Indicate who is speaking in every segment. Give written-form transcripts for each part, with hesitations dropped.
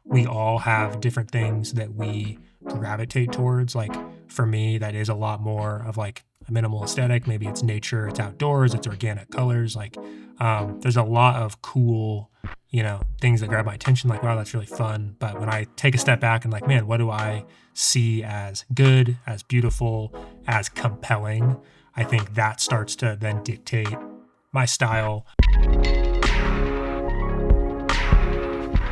Speaker 1: we all have different things that we gravitate towards. Like for me, that is a lot more of like a minimal aesthetic. Maybe it's nature, it's outdoors, it's organic colors. Like there's a lot of cool, things that grab my attention. Like, wow, that's really fun. But when I take a step back and like, man, what do I see as good, as beautiful, as compelling? I think that starts to then dictate my style.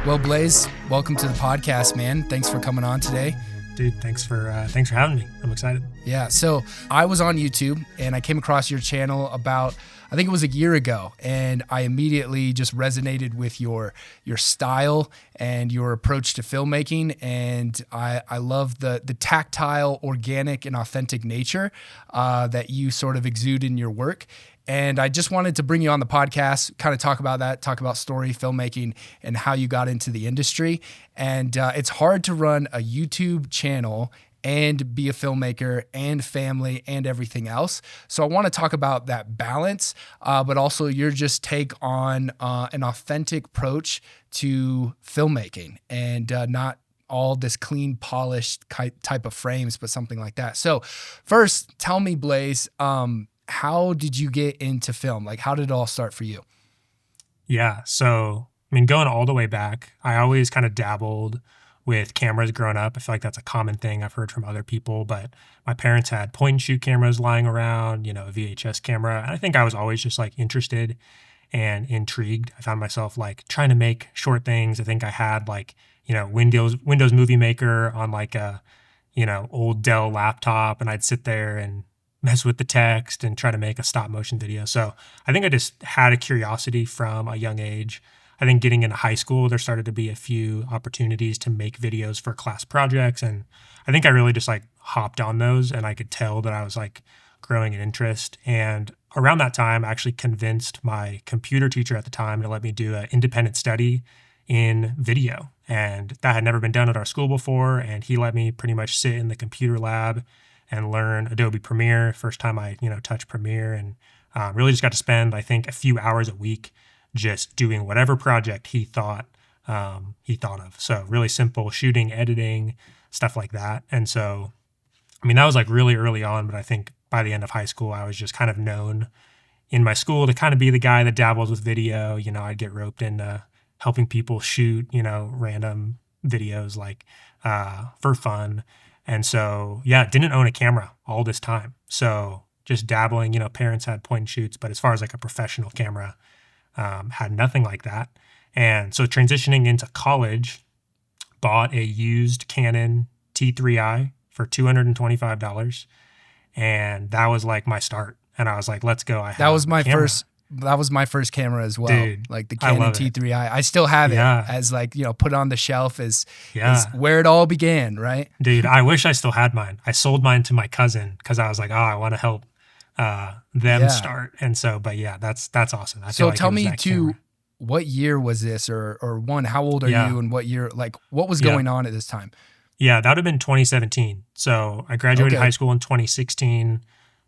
Speaker 2: Well, Blase, welcome to the podcast, man. Thanks for coming on today.
Speaker 1: Dude, thanks for having me. I'm excited.
Speaker 2: Yeah, so I was on YouTube and I came across your channel about, I think it was a year ago, and I immediately just resonated with your style and your approach to filmmaking, and I love the tactile, organic, and authentic nature that you sort of exude in your work. And I just wanted to bring you on the podcast, kind of talk about that, talk about story, filmmaking, and how you got into the industry. And it's hard to run a YouTube channel and be a filmmaker and family and everything else. So I want to talk about that balance, but also your just take on an authentic approach to filmmaking and not all this clean, polished type of frames, but something like that. So first, tell me, Blase, how did you get into film? Like, how did it all start for you?
Speaker 1: Yeah. So, going all the way back, I always kind of dabbled with cameras growing up. I feel like that's a common thing I've heard from other people, but my parents had point and shoot cameras lying around, a VHS camera. And I think I was always just like interested and intrigued. I found myself like trying to make short things. I think I had like, Windows Movie Maker on like a, old Dell laptop, and I'd sit there and mess with the text and try to make a stop motion video. So I think I just had a curiosity from a young age. I think getting into high school, there started to be a few opportunities to make videos for class projects. And I think I really just like hopped on those, and I could tell that I was like growing an interest. And around that time, I actually convinced my computer teacher at the time to let me do an independent study in video. And that had never been done at our school before. And he let me pretty much sit in the computer lab and learn Adobe Premiere. First time I, touched Premiere, and really just got to spend, I think, a few hours a week just doing whatever project he thought of. So really simple shooting, editing, stuff like that. And so, that was like really early on, but I think by the end of high school, I was just kind of known in my school to kind of be the guy that dabbles with video. I'd get roped into helping people shoot, random videos like for fun. And so, didn't own a camera all this time. So just dabbling, parents had point and shoots, but as far as like a professional camera, had nothing like that. And so transitioning into college, bought a used Canon T3i for $225. And that was like my start. And I was like, let's go.
Speaker 2: That was my first camera as well.
Speaker 1: Dude,
Speaker 2: like the Canon T3i. I still have it as like, put on the shelf is where it all began, right?
Speaker 1: Dude, I wish I still had mine. I sold mine to my cousin because I was like, I want to help them start. And so, but that's awesome.
Speaker 2: So tell me too, what year was this or one, how old are you and what year, like what was going on at this time?
Speaker 1: Yeah, that would have been 2017. So I graduated high school in 2016,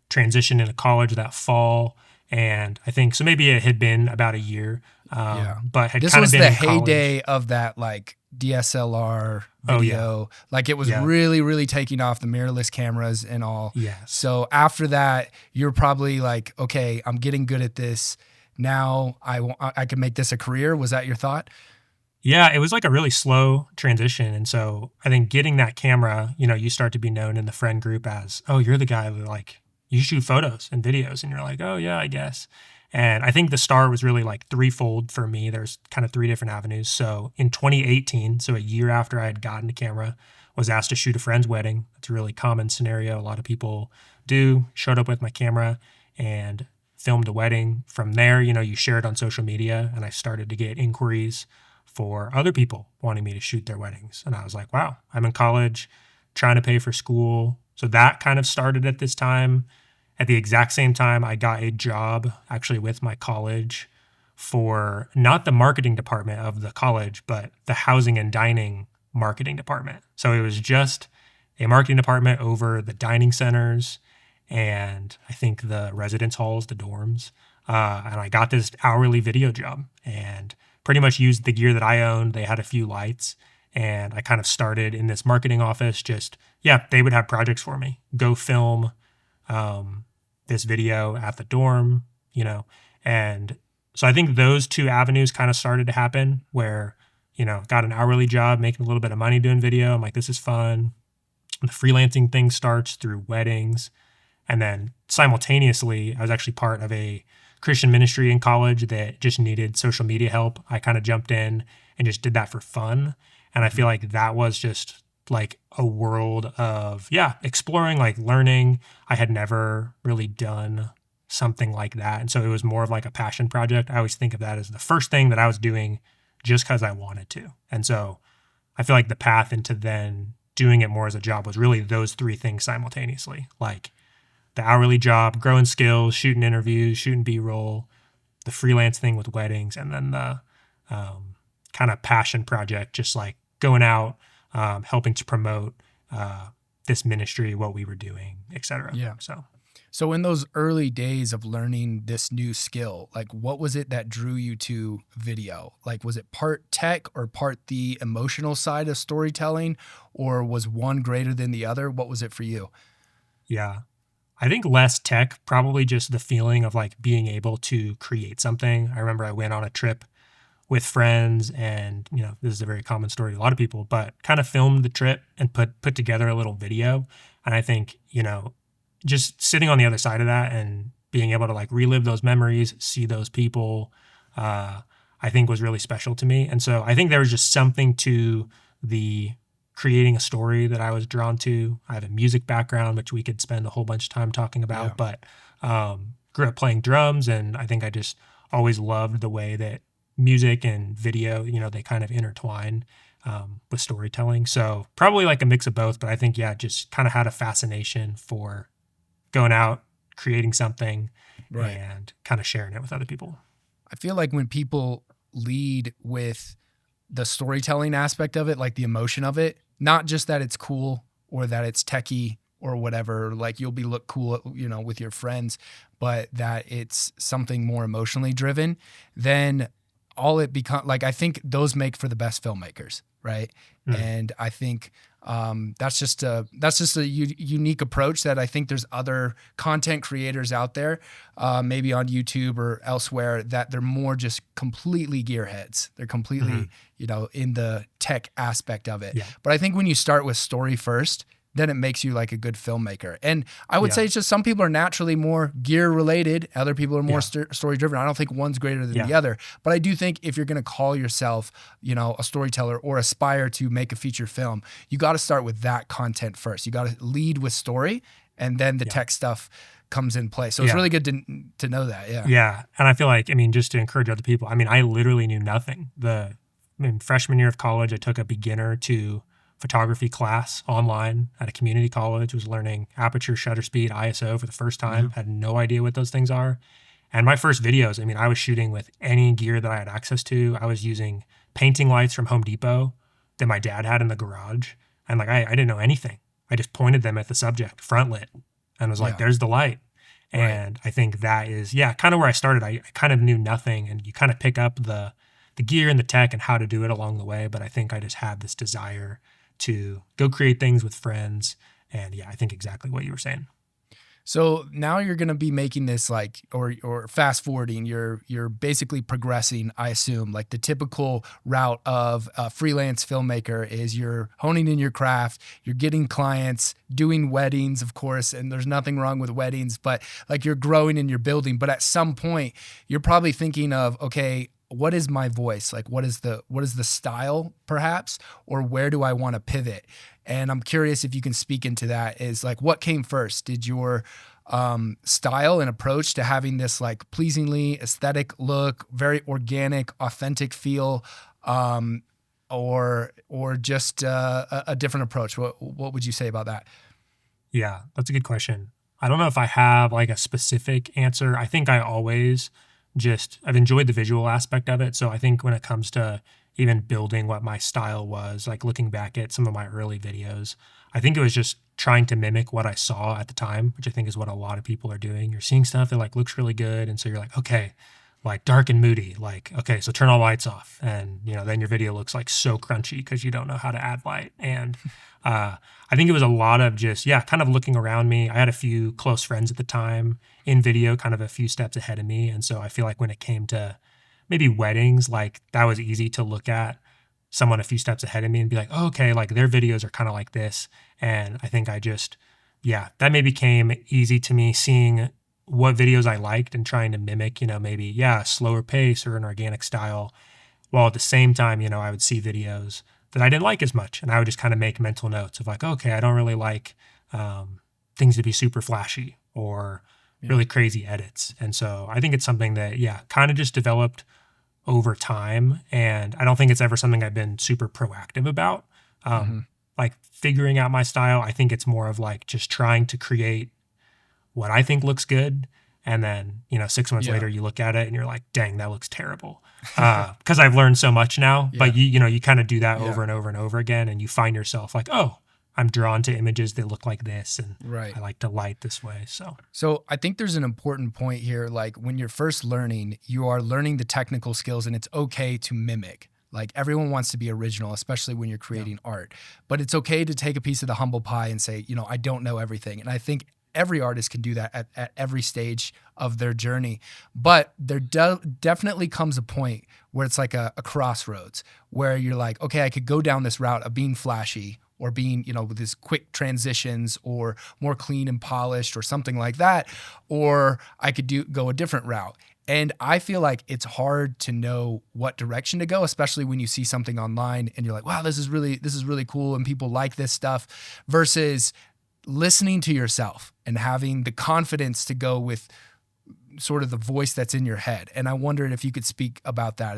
Speaker 1: transitioned into college that fall. And I think, so maybe it had been about a year, but had
Speaker 2: this
Speaker 1: kind
Speaker 2: was
Speaker 1: of been
Speaker 2: the
Speaker 1: in college.
Speaker 2: heyday of that like DSLR video. Like it was really, really taking off, the mirrorless cameras and all.
Speaker 1: Yes.
Speaker 2: So after that, you're probably like, okay, I'm getting good at this. Now I can make this a career. Was that your thought?
Speaker 1: Yeah, it was like a really slow transition. And so I think getting that camera, you start to be known in the friend group as, oh, you're the guy that like, you shoot photos and videos, and you're like, oh yeah, I guess. And I think the start was really like threefold for me. There's kind of three different avenues. So in 2018, so a year after I had gotten a camera, was asked to shoot a friend's wedding. It's a really common scenario. A lot of people do. Showed up with my camera and filmed a wedding. From there, you share it on social media, and I started to get inquiries for other people wanting me to shoot their weddings. And I was like, wow, I'm in college, trying to pay for school. So that kind of started at this time. At the exact same time, I got a job actually with my college for not the marketing department of the college, but the housing and dining marketing department. So it was just a marketing department over the dining centers and I think the residence halls, the dorms. And I got this hourly video job and pretty much used the gear that I owned. They had a few lights And I kind of started in this marketing office. Just, yeah, they would have projects for me. Go film um, this video at the dorm, you know. And so I think those two avenues kind of started to happen where, got an hourly job, making a little bit of money doing video. I'm like, this is fun. The freelancing thing starts through weddings. And then simultaneously, I was actually part of a Christian ministry in college that just needed social media help. I kind of jumped in and just did that for fun. And I feel like that was just like a world of, yeah, exploring, like learning. I had never really done something like that. And so it was more of like a passion project. I always think of that as the first thing that I was doing just because I wanted to. And so I feel like the path into then doing it more as a job was really those three things simultaneously. Like the hourly job, growing skills, shooting interviews, shooting B-roll, the freelance thing with weddings, and then the kind of passion project, just like going out, helping to promote this ministry, what we were doing, et cetera.
Speaker 2: Yeah.
Speaker 1: So
Speaker 2: So in those early days of learning this new skill, like what was it that drew you to video? Like was it part tech or part the emotional side of storytelling, or was one greater than the other? What was it for you?
Speaker 1: yeah, I think less tech, probably just the feeling of like being able to create something. I remember I went on a trip with friends and, this is a very common story to a lot of people, but kind of filmed the trip and put together a little video. And I think, just sitting on the other side of that and being able to like relive those memories, see those people, I think was really special to me. And so I think there was just something to the creating a story that I was drawn to. I have a music background, which we could spend a whole bunch of time talking
Speaker 2: Yeah.
Speaker 1: about, but grew up playing drums. And I think I just always loved the way that music and video, they kind of intertwine with storytelling. So probably like a mix of both, but I think, yeah, just kind of had a fascination for going out, creating something,
Speaker 2: Right.
Speaker 1: and kind of sharing it with other people.
Speaker 2: I feel like when people lead with the storytelling aspect of it, like the emotion of it, not just that it's cool or that it's techie or whatever, like you'll be look cool, with your friends, but that it's something more emotionally driven, then all it become like, I think those make for the best filmmakers. Right.
Speaker 1: Mm.
Speaker 2: And I think that's just a unique approach that I think there's other content creators out there, maybe on YouTube or elsewhere, that they're more just completely gearheads. They're completely, in the tech aspect of it.
Speaker 1: Yeah.
Speaker 2: But I think when you start with story first, then it makes you like a good filmmaker. And I would say it's just some people are naturally more gear related. Other people are more story driven. I don't think one's greater than the other. But I do think if you're going to call yourself, a storyteller or aspire to make a feature film, you got to start with that content first. You got to lead with story, and then the tech stuff comes in play. So it's really good to know that. Yeah.
Speaker 1: Yeah. And I feel like, just to encourage other people, I literally knew nothing. Freshman year of college, I took a beginner to photography class online at a community college, was learning aperture, shutter speed, ISO for the first time, had no idea what those things are. And my first videos, I was shooting with any gear that I had access to. I was using painting lights from Home Depot that my dad had in the garage. And like, I didn't know anything. I just pointed them at the subject, front lit, and was like, there's the light. And I think that is, kind of where I started. I kind of knew nothing, and you kind of pick up the gear and the tech and how to do it along the way. But I think I just had this desire to go create things with friends. And I think exactly what you were saying.
Speaker 2: So now you're going to be making this like, or fast forwarding, you're basically progressing, I assume, like the typical route of a freelance filmmaker is you're honing in your craft, you're getting clients, doing weddings, of course, and there's nothing wrong with weddings, but like you're growing and you're building. But at some point you're probably thinking of, okay, what is my voice? Like, what is the style perhaps, or where do I want to pivot? And I'm curious if you can speak into that, is like, what came first? Did your style and approach to having this like pleasingly aesthetic look, very organic, authentic feel, or just a different approach? What would you say about that?
Speaker 1: Yeah, that's a good question. I don't know if I have like a specific answer. I think I've enjoyed the visual aspect of it. So I think when it comes to even building what my style was, like looking back at some of my early videos, I think it was just trying to mimic what I saw at the time, which I think is what a lot of people are doing. You're seeing stuff that like looks really good. And so you're like, okay, like dark and moody. Like, okay, so turn all lights off, and then your video looks like so crunchy because you don't know how to add light. And I think it was a lot of just kind of looking around me. I had a few close friends at the time in video, kind of a few steps ahead of me, and so I feel like when it came to maybe weddings, like that was easy to look at someone a few steps ahead of me and be like, oh, okay, like their videos are kind of like this. And I think I just, that maybe became easy to me seeing what videos I liked and trying to mimic, maybe, a slower pace or an organic style. While at the same time, I would see videos that I didn't like as much. And I would just kind of make mental notes of like, okay, I don't really like things to be super flashy or
Speaker 2: Yeah.
Speaker 1: really crazy edits. And so I think it's something that, kind of just developed over time. And I don't think it's ever something I've been super proactive about.
Speaker 2: Hmm.
Speaker 1: Like figuring out my style, I think it's more of like just trying to create what I think looks good. And then, 6 months
Speaker 2: Yeah.
Speaker 1: later, you look at it and you're like, dang, that looks terrible. Because I've learned so much now.
Speaker 2: Yeah.
Speaker 1: But you kind of do that
Speaker 2: Yeah.
Speaker 1: over and over and over again. And you find yourself like, oh, I'm drawn to images that look like this. And
Speaker 2: Right.
Speaker 1: I like to light this way.
Speaker 2: So I think there's an important point here. Like when you're first learning, you are learning the technical skills, and it's okay to mimic. Like everyone wants to be original, especially when you're creating art. But it's okay to take a piece of the humble pie and say, I don't know everything. And I think every artist can do that at every stage of their journey. But there definitely comes a point where it's like a crossroads where you're like, okay, I could go down this route of being flashy or being, with these quick transitions or more clean and polished or something like that. Or I could go a different route. And I feel like it's hard to know what direction to go, especially when you see something online and you're like, wow, this is really cool and people like this stuff, versus listening to yourself and having the confidence to go with sort of the voice that's in your head. And I wondered if you could speak about that.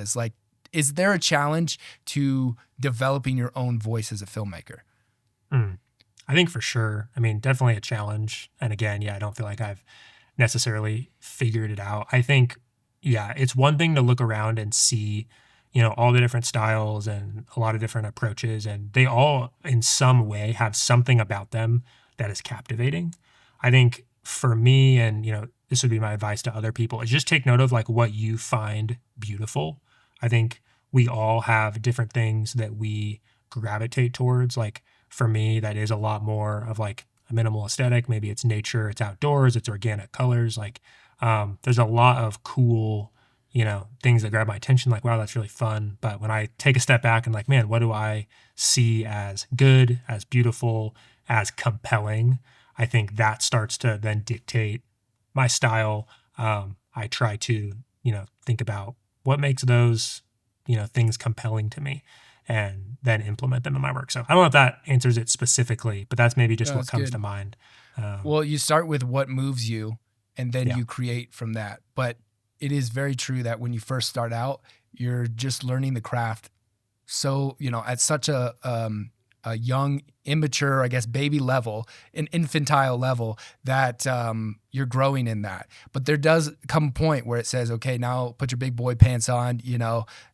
Speaker 2: Is there a challenge to developing your own voice as a filmmaker?
Speaker 1: I think for sure. I mean, definitely a challenge. And again, I don't feel like I've necessarily figured it out. I think, it's one thing to look around and see, all the different styles and a lot of different approaches, and they all in some way have something about them that is captivating. I think for me, and, this would be my advice to other people, is just take note of like what you find beautiful. I think we all have different things that we gravitate towards. Like for me, that is a lot more of like a minimal aesthetic. Maybe it's nature, it's outdoors, it's organic colors. Like there's a lot of cool, things that grab my attention. Like, wow, that's really fun. But when I take a step back and like, man, what do I see as good, as beautiful, as compelling? I think that starts to then dictate my style. I try to, think about what makes those, things compelling to me and then implement them in my work. So I don't know if that answers it specifically, but that's maybe just
Speaker 2: No,
Speaker 1: what
Speaker 2: that's
Speaker 1: comes
Speaker 2: good.
Speaker 1: to mind.
Speaker 2: Well, you start with what moves you and then
Speaker 1: Yeah.
Speaker 2: you create from that. But it is very true that when you first start out, you're just learning the craft. So, at such a young, immature, I guess, baby level, an infantile level, that you're growing in that. But there does come a point where it says, okay, now put your big boy pants on,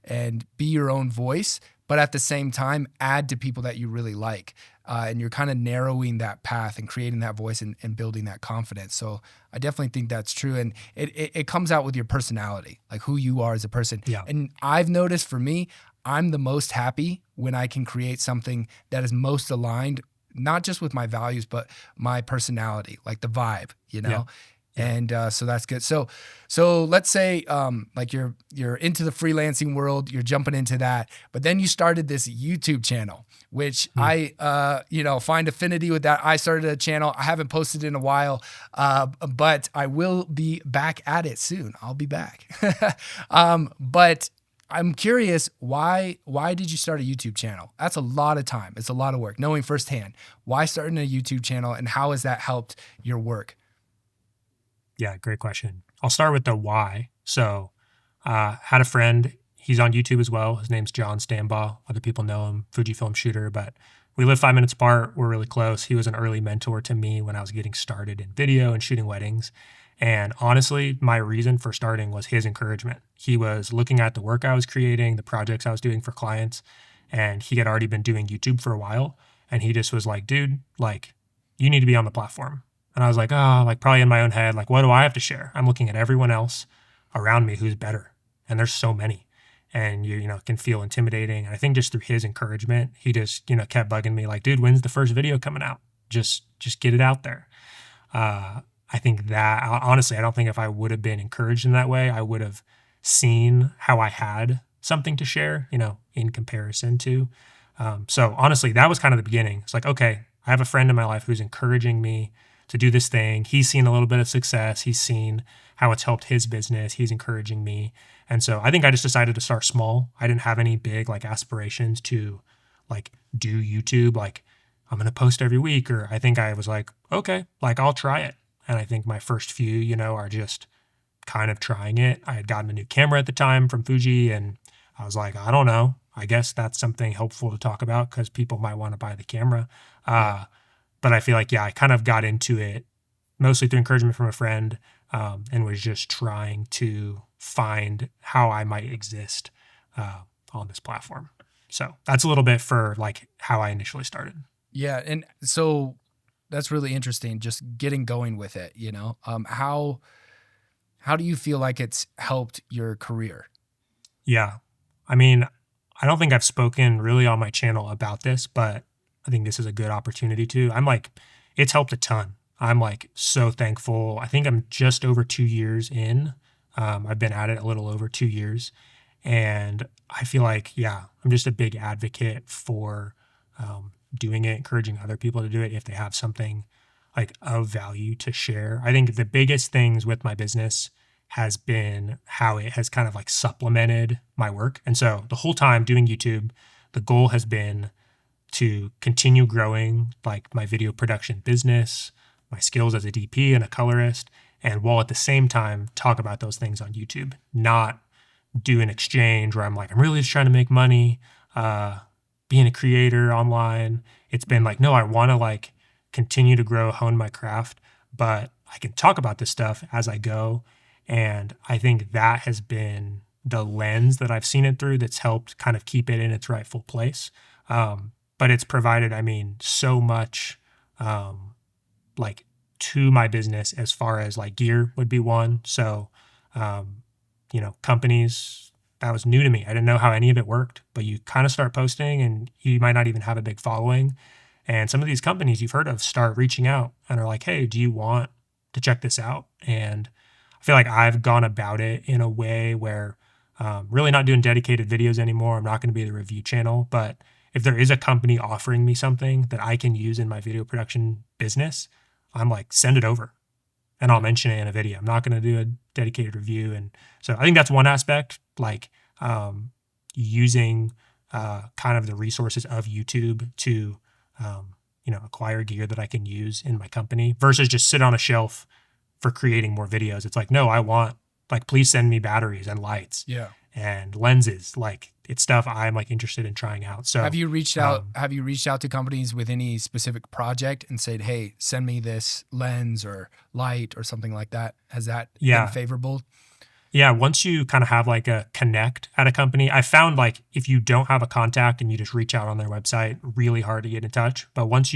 Speaker 2: and be your own voice. But at the same time, add to people that you really like. And you're kind of narrowing that path and creating that voice and building that confidence. So I definitely think that's true. And it comes out with your personality, like who you are as a person.
Speaker 1: Yeah.
Speaker 2: And I've noticed for me, I'm the most happy when I can create something that is most aligned, not just with my values, but my personality, like the vibe,
Speaker 1: Yeah.
Speaker 2: And so that's good. So let's say like you're into the freelancing world, you're jumping into that, but then you started this YouTube channel, which I find affinity with that. I started a channel. I haven't posted in a while, but I will be back at it soon. I'll be back. But I'm curious, why did you start a YouTube channel? That's a lot of time. It's a lot of work. Knowing firsthand, why starting a YouTube channel and how has that helped your work?
Speaker 1: Yeah, great question. I'll start with the why. So, had a friend. He's on YouTube as well. His name's John Stambaugh. Other people know him, Fujifilm shooter. But we live 5 minutes apart. We're really close. He was an early mentor to me when I was getting started in video and shooting weddings. And honestly, my reason for starting was his encouragement. He was looking at the work I was creating, the projects I was doing for clients, and he had already been doing YouTube for a while. And he just was like, dude, like, you need to be on the platform. And I was like, oh, like probably in my own head, like, what do I have to share? I'm looking at everyone else. around me who's better. And there's so many. And you can feel intimidating. And I think just through his encouragement, he just, kept bugging me like, dude, when's the first video coming out? Just get it out there. I think that honestly, I don't think if I would have been encouraged in that way, I would have seen how I had something to share, in comparison to. So honestly, that was kind of the beginning. It's like, okay, I have a friend in my life who's encouraging me to do this thing. He's seen a little bit of success. He's seen how it's helped his business. He's encouraging me. And so I think I just decided to start small. I didn't have any big like aspirations to like do YouTube. Like I'm going to post every week. Or I think I was like, okay, like I'll try it. And I think my first few, are just kind of trying it. I had gotten a new camera at the time from Fuji and I was like, I don't know. I guess that's something helpful to talk about because people might want to buy the camera.
Speaker 2: Yeah.
Speaker 1: But I feel like, yeah, I kind of got into it mostly through encouragement from a friend and was just trying to find how I might exist on this platform. So that's a little bit for like how I initially started.
Speaker 2: Yeah. And so that's really interesting. Just getting going with it, how do you feel like it's helped your career?
Speaker 1: Yeah. I mean, I don't think I've spoken really on my channel about this, but I think this is a good opportunity to. I'm like, it's helped a ton. I'm like so thankful. I think I'm just over 2 years in. I've been at it a little over 2 years. And I feel like, yeah, I'm just a big advocate for doing it, encouraging other people to do it if they have something like of value to share. I think the biggest things with my business has been how it has kind of like supplemented my work. And so the whole time doing YouTube, the goal has been to continue growing like my video production business, my skills as a DP and a colorist, and while at the same time talk about those things on YouTube, not do an exchange where I'm like, I'm really just trying to make money, being a creator online. It's been like, no, I want to like continue to grow, hone my craft, but I can talk about this stuff as I go. And I think that has been the lens that I've seen it through that's helped kind of keep it in its rightful place. But it's provided, I mean, so much like to my business as far as like gear would be one. So, companies, that was new to me. I didn't know how any of it worked, but you kind of start posting and you might not even have a big following. And some of these companies you've heard of start reaching out and are like, hey, do you want to check this out? And I feel like I've gone about it in a way where really not doing dedicated videos anymore. I'm not going to be the review channel, but if there is a company offering me something that I can use in my video production business, I'm like, send it over and I'll mention it in a video. I'm not going to do a dedicated review. And so I think that's one aspect, like using kind of the resources of YouTube to, acquire gear that I can use in my company versus just sit on a shelf for creating more videos. It's like, no, I want, like, please send me batteries and lights and lenses. Like it's stuff I'm like interested in trying out. So
Speaker 2: have you reached out, to companies with any specific project and said, hey, send me this lens or light or something like that? Has that been favorable?
Speaker 1: Yeah. Once you kind of have like a connect at a company, I found like if you don't have a contact and you just reach out on their website, really hard to get in touch. But once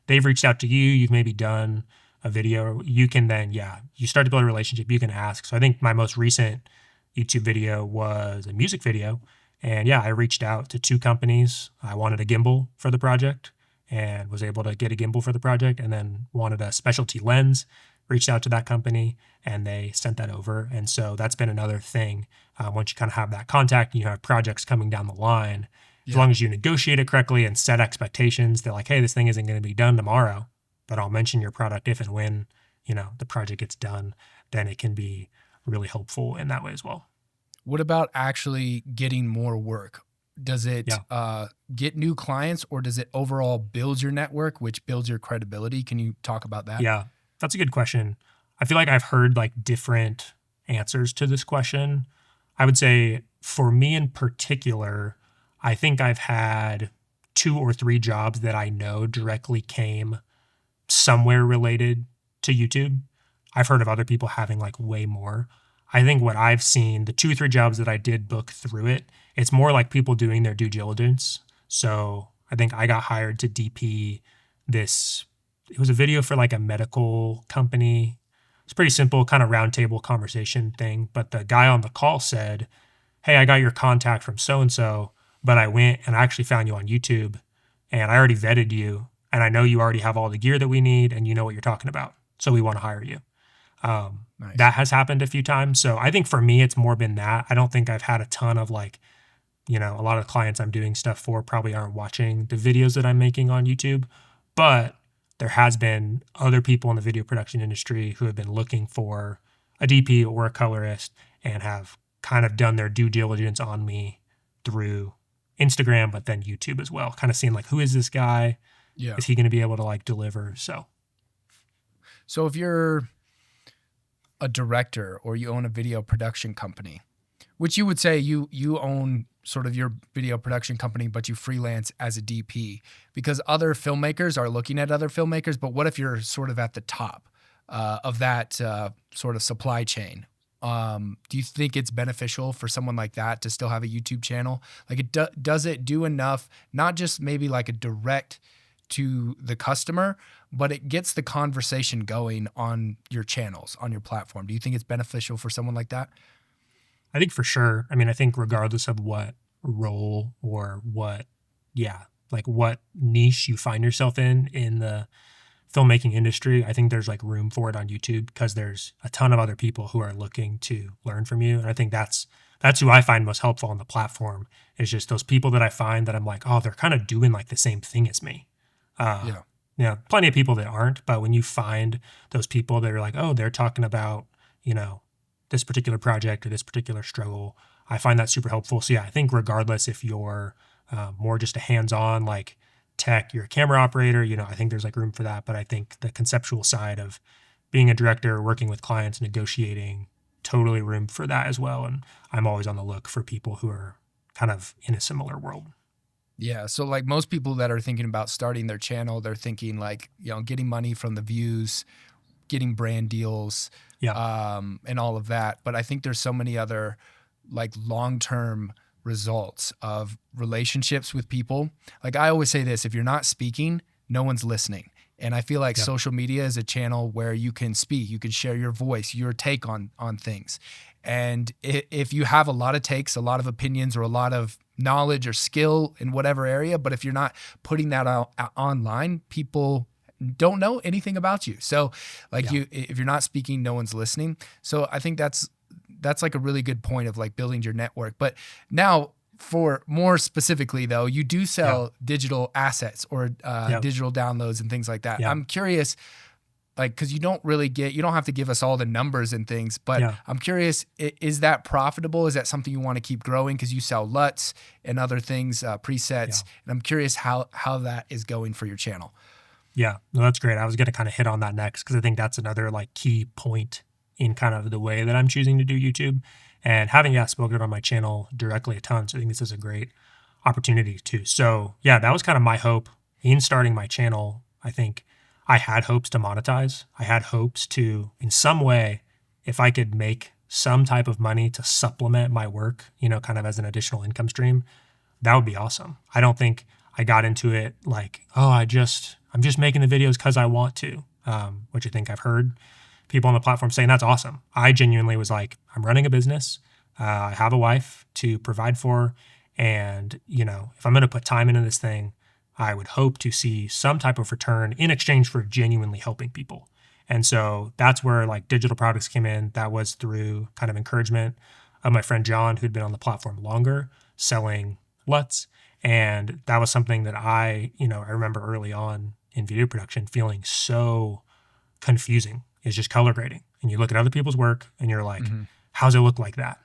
Speaker 1: they've reached out to you, you've maybe done a video, you can then, you start to build a relationship, you can ask. So I think my most recent YouTube video was a music video. And I reached out to two companies. I wanted a gimbal for the project and was able to get a gimbal for the project, and then wanted a specialty lens, reached out to that company and they sent that over. And so that's been another thing. Once you kind of have that contact and you have projects coming down the line, as long as you negotiate it correctly and set expectations, they're like, hey, this thing isn't going to be done tomorrow, but I'll mention your product if and when, the project gets done, then it can be really helpful in that way as well.
Speaker 2: What about actually getting more work? Does it get new clients, or does it overall build your network, which builds your credibility? Can you talk about that?
Speaker 1: Yeah, that's a good question. I feel like I've heard like different answers to this question. I would say for me in particular, I think I've had 2 or 3 jobs that I know directly came somewhere related to YouTube. I've heard of other people having like way more. I think what I've seen, the 2 or 3 jobs that I did book through it, it's more like people doing their due diligence. So I think I got hired to DP this. It was a video for like a medical company. It's pretty simple, kind of roundtable conversation thing. But the guy on the call said, "Hey, I got your contact from so and so, but I went and I actually found you on YouTube and I already vetted you. And I know you already have all the gear that we need and you know what you're talking about. So we want to hire you."
Speaker 2: Nice.
Speaker 1: That has happened a few times. So I think for me, it's more been that. I don't think I've had a ton of like, a lot of clients I'm doing stuff for probably aren't watching the videos that I'm making on YouTube, but there has been other people in the video production industry who have been looking for a DP or a colorist and have kind of done their due diligence on me through Instagram, but then YouTube as well. Kind of seeing like, who is this guy?
Speaker 2: Yeah.
Speaker 1: Is he going to be able to like deliver? So
Speaker 2: So if you're a director or you own a video production company, which you would say you own sort of your video production company, but you freelance as a DP because other filmmakers are looking at other filmmakers. But what if you're sort of at the top of that sort of supply chain? Do you think it's beneficial for someone like that to still have a YouTube channel? Like, does it do enough? Not just maybe like a direct to the customer, but it gets the conversation going on your channels, on your platform. Do you think it's beneficial for someone like that?
Speaker 1: I think for sure. I mean, I think regardless of what role or what, yeah, like what niche you find yourself in the filmmaking industry, I think there's like room for it on YouTube because there's a ton of other people who are looking to learn from you. And I think that's who I find most helpful on the platform is just those people that I find that I'm like, oh, they're kind of doing like the same thing as me. Uh,
Speaker 2: Yeah.
Speaker 1: plenty of people that aren't, but when you find those people that are like, oh, they're talking about, you know, this particular project or this particular struggle, I find that super helpful. So yeah, I think regardless if you're more just a hands-on like tech, you're a camera operator, I think there's like room for that. But I think the conceptual side of being a director, working with clients, negotiating, totally room for that as well. And I'm always on the look for people who are kind of in a similar world.
Speaker 2: Yeah. So like most people that are thinking about starting their channel, they're thinking like, getting money from the views, getting brand deals,
Speaker 1: Yeah.
Speaker 2: and all of that. But I think there's so many other like long-term results of relationships with people. Like I always say this, if you're not speaking, no one's listening. And I feel like
Speaker 1: Yeah.
Speaker 2: social media is a channel where you can speak, you can share your voice, your take on things. And if you have a lot of takes, a lot of opinions, or a lot of knowledge or skill in whatever area, but if you're not putting that out online, people don't know anything about you. So like
Speaker 1: Yeah.
Speaker 2: if you're not speaking, no one's listening. So I think that's like a really good point of like building your network. But now for more specifically though, you do
Speaker 1: Yeah.
Speaker 2: sell digital assets or
Speaker 1: Yeah.
Speaker 2: digital downloads and things like that.
Speaker 1: Yeah.
Speaker 2: I'm curious, like, cause you don't have to give us all the numbers and things, but
Speaker 1: Yeah.
Speaker 2: I'm curious, is that profitable? Is that something you want to keep growing? Cause you sell LUTs and other things,
Speaker 1: Yeah.
Speaker 2: presets. And I'm curious how that is going for your channel.
Speaker 1: Yeah, no, that's great. I was going to kind of hit on that next because I think that's another like key point in kind of the way that I'm choosing to do YouTube. And having spoken on my channel directly a ton, so I think this is a great opportunity too. So yeah, that was kind of my hope in starting my channel. I think I had hopes to monetize. I had hopes to, in some way, if I could make some type of money to supplement my work, kind of as an additional income stream, that would be awesome. I don't think I got into it like, oh, I'm just making the videos because I want to, which I think I've heard people on the platform saying that's awesome. I genuinely was like, I'm running a business. I have a wife to provide for. And, if I'm going to put time into this thing, I would hope to see some type of return in exchange for genuinely helping people. And so that's where like digital products came in. That was through kind of encouragement of my friend John, who'd been on the platform longer, selling LUTs. And that was something that I remember early on in video production feeling so confusing is just color grading. And you look at other people's work and you're like,
Speaker 2: Mm-hmm.
Speaker 1: how's it look like that?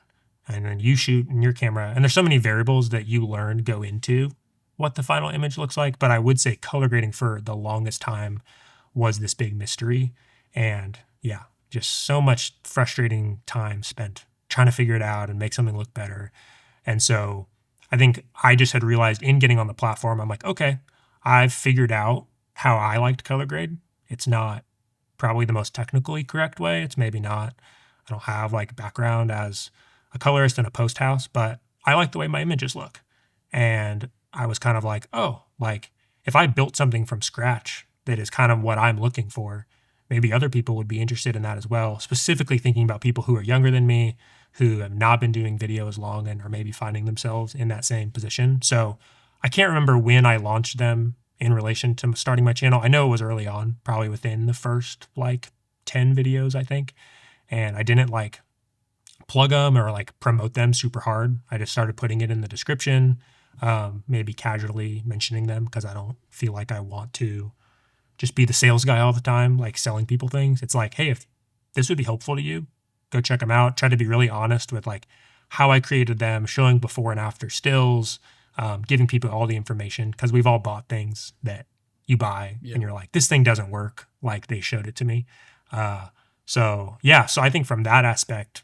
Speaker 1: And then you shoot in your camera. And there's so many variables that you learn go into what the final image looks like. But I would say color grading for the longest time was this big mystery. And yeah, just so much frustrating time spent trying to figure it out and make something look better. And so I think I just had realized in getting on the platform, I'm like, okay, I've figured out how I like to color grade. It's not probably the most technically correct way. It's maybe not, I don't have like background as a colorist in a post house, but I like the way my images look. And I was kind of like, oh, like if I built something from scratch that is kind of what I'm looking for, maybe other people would be interested in that as well, specifically thinking about people who are younger than me, who have not been doing video as long and are maybe finding themselves in that same position. So I can't remember when I launched them in relation to starting my channel. I know it was early on, probably within the first like 10 videos, I think. And I didn't like plug them or like promote them super hard. I just started putting it in the description, maybe casually mentioning them because I don't feel like I want to just be the sales guy all the time, like selling people things. It's like, hey, if this would be helpful to you, go check them out. Try to be really honest with like how I created them, showing before and after stills, giving people all the information because we've all bought things that you buy
Speaker 2: Yeah.
Speaker 1: and you're like, this thing doesn't work like they showed it to me. So yeah, so I think from that aspect,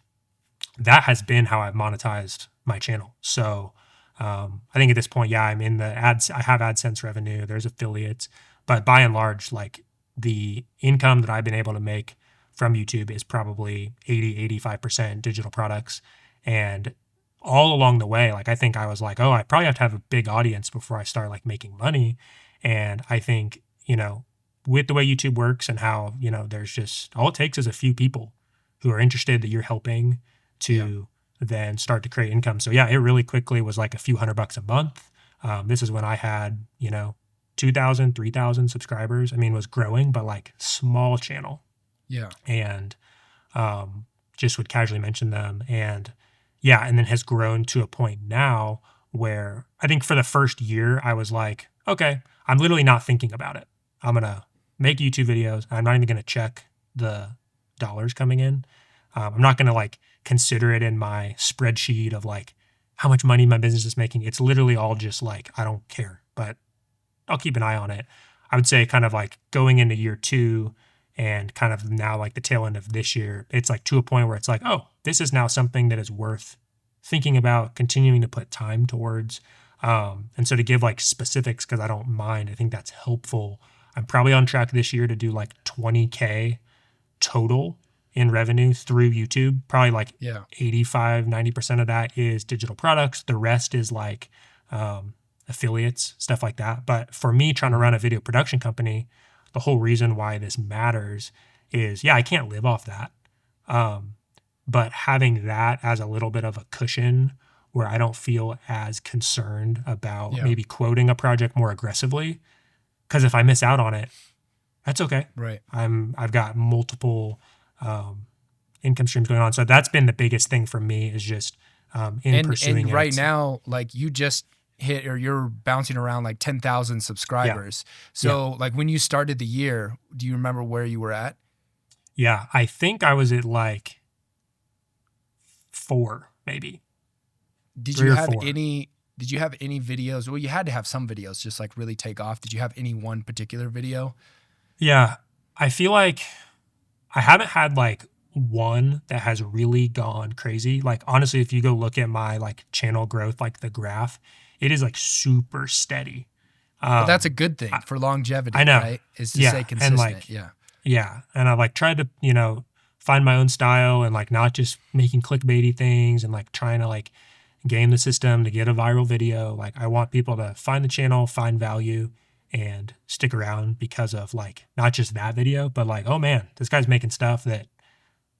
Speaker 1: that has been how I've monetized my channel. So I think at this point, yeah, I'm in the ads. I have AdSense revenue. There's affiliates, but by and large, like the income that I've been able to make from YouTube is probably 85% digital products. And all along the way, like I think I was like, oh, I probably have to have a big audience before I start like making money. And I think, with the way YouTube works and how, there's just all it takes is a few people who are interested that you're helping
Speaker 2: Yeah.
Speaker 1: to then start to create income. So yeah, it really quickly was like a few $100 a month. This is when I had, 2,000, 3,000 subscribers. I mean, was growing, but like small channel.
Speaker 2: Yeah.
Speaker 1: And just would casually mention them. And yeah, and then has grown to a point now where I think for the first year, I was like, okay, I'm literally not thinking about it. I'm going to make YouTube videos. I'm not even going to check the dollars coming in. I'm not going to like consider it in my spreadsheet of like how much money my business is making. It's literally all just like, I don't care, but I'll keep an eye on it. I would say kind of like going into year 2 and kind of now like the tail end of this year, it's like to a point where it's like, oh, this is now something that is worth thinking about, continuing to put time towards. And so to give like specifics, because I don't mind, I think that's helpful. I'm probably on track this year to do like 20K total in revenue through YouTube. Probably like
Speaker 2: Yeah.
Speaker 1: 85, 90% of that is digital products. The rest is like affiliates, stuff like that. But for me, trying to run a video production company, the whole reason why this matters is, yeah, I can't live off that. But having that as a little bit of a cushion where I don't feel as concerned about
Speaker 2: Yeah.
Speaker 1: maybe quoting a project more aggressively. Because if I miss out on it, that's okay.
Speaker 2: Right.
Speaker 1: I've got multiple income streams going on. So that's been the biggest thing for me is just in pursuing
Speaker 2: And
Speaker 1: it.
Speaker 2: right now, like you just hit or you're bouncing around like 10,000 subscribers. So like when you started the year, do you remember where you were at?
Speaker 1: Yeah, I think I was at like 4, maybe.
Speaker 2: Did
Speaker 1: 3
Speaker 2: you
Speaker 1: or
Speaker 2: have
Speaker 1: 4.
Speaker 2: did you have any videos? Well, you had to have some videos just like really take off. Did you have any one particular video?
Speaker 1: Yeah, I feel like I haven't had like one that has really gone crazy. Like honestly, if you go look at my like channel growth, like the graph, it is like super steady.
Speaker 2: But that's a good
Speaker 1: I,
Speaker 2: thing for longevity,
Speaker 1: I know.
Speaker 2: right? Is to stay
Speaker 1: Yeah, and
Speaker 2: consistent.
Speaker 1: like
Speaker 2: Yeah.
Speaker 1: yeah, and I like tried to find my own style and like not just making clickbaity things and like trying to like game the system to get a viral video. Like I want people to find the channel, find value, and stick around because of like not just that video, but like, oh man, this guy's making stuff that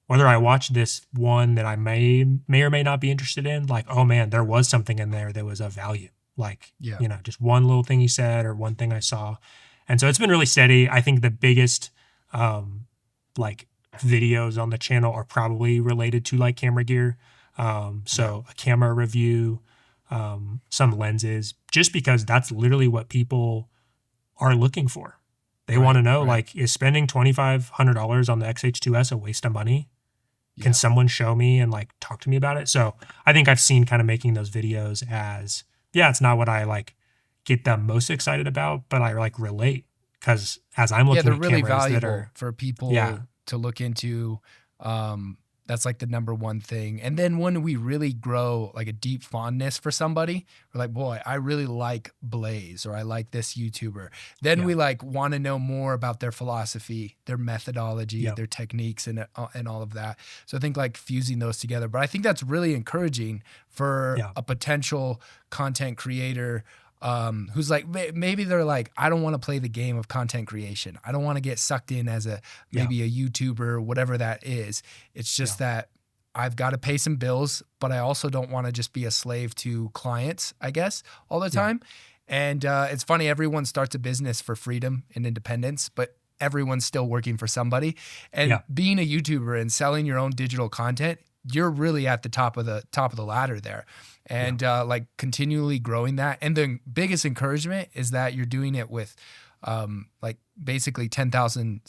Speaker 1: whether I watch this one that I may or may not be interested in, like, oh man, there was something in there that was of value. Like,
Speaker 2: Yeah.
Speaker 1: just one little thing he said or one thing I saw. And so it's been really steady. I think the biggest like videos on the channel are probably related to like camera gear. So a camera review, some lenses, just because that's literally what people are looking for. They want to know, like, is spending $2,500 on the XH2S a waste of money? Can someone show me and like talk to me about it? So I think I've seen kind of making those videos as, yeah, it's not what I like get the most excited about, but I like relate because as I'm looking
Speaker 2: they're
Speaker 1: at
Speaker 2: really
Speaker 1: cameras that
Speaker 2: valuable
Speaker 1: are,
Speaker 2: for people
Speaker 1: yeah,
Speaker 2: to look into. That's like the number one thing. And then when we really grow like a deep fondness for somebody, we're like, boy, I really like Blase or I like this YouTuber. Then we like want to know more about their philosophy, their methodology, their techniques, and all of that. So I think like fusing those together. But I think that's really encouraging for a potential content creator. who's like, maybe they're like, I don't want to play the game of content creation. I don't want to get sucked in as
Speaker 1: Yeah.
Speaker 2: maybe a YouTuber, whatever that is. It's
Speaker 1: Yeah.
Speaker 2: just that I've got to pay some bills, but I also don't want to just be a slave to clients, I guess, all the
Speaker 1: Yeah.
Speaker 2: time. And it's funny, everyone starts a business for freedom and independence, but everyone's still working for somebody. And
Speaker 1: Yeah.
Speaker 2: being a YouTuber and selling your own digital content, you're really at the top of the ladder there.
Speaker 1: Yeah.
Speaker 2: And like continually growing that. And the biggest encouragement is that you're doing it with like basically 10,000,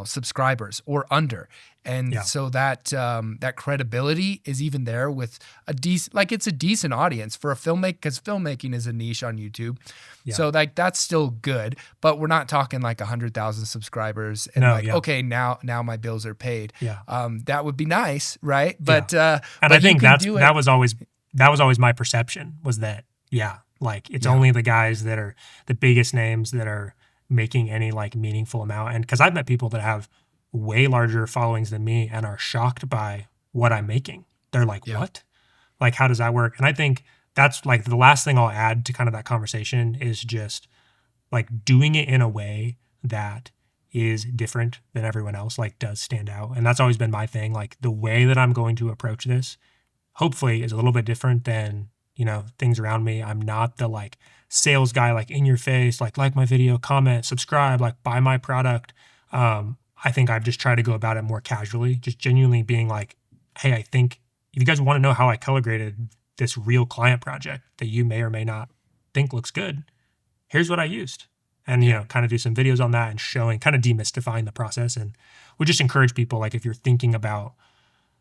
Speaker 2: subscribers or under. And
Speaker 1: Yeah.
Speaker 2: so that that credibility is even there with a decent, like it's a decent audience for a filmmaker, because filmmaking is a niche on YouTube.
Speaker 1: Yeah.
Speaker 2: So like that's still good, but we're not talking like 100,000 subscribers and
Speaker 1: No,
Speaker 2: like,
Speaker 1: yeah.
Speaker 2: okay, now my bills are paid.
Speaker 1: Yeah.
Speaker 2: That would be nice, right? But
Speaker 1: And
Speaker 2: but
Speaker 1: I
Speaker 2: you
Speaker 1: think
Speaker 2: can do it.
Speaker 1: that was always my perception, was that, yeah, like it's
Speaker 2: Yeah.
Speaker 1: only the guys that are the biggest names that are making any like meaningful amount. And because I've met people that have way larger followings than me and are shocked by what I'm making. They're like,
Speaker 2: Yeah.
Speaker 1: what? Like, how does that work? And I think that's like the last thing I'll add to kind of that conversation is just like doing it in a way that is different than everyone else, like does stand out. And that's always been my thing. Like the way that I'm going to approach this, hopefully, is a little bit different than, things around me. I'm not the like sales guy, like in your face, like my video, comment, subscribe, like buy my product. I think I've just tried to go about it more casually, just genuinely being like, hey, I think if you guys want to know how I color graded this real client project that you may or may not think looks good, here's what I used. And, kind of do some videos on that and showing, kind of demystifying the process. And we just encourage people, like if you're thinking about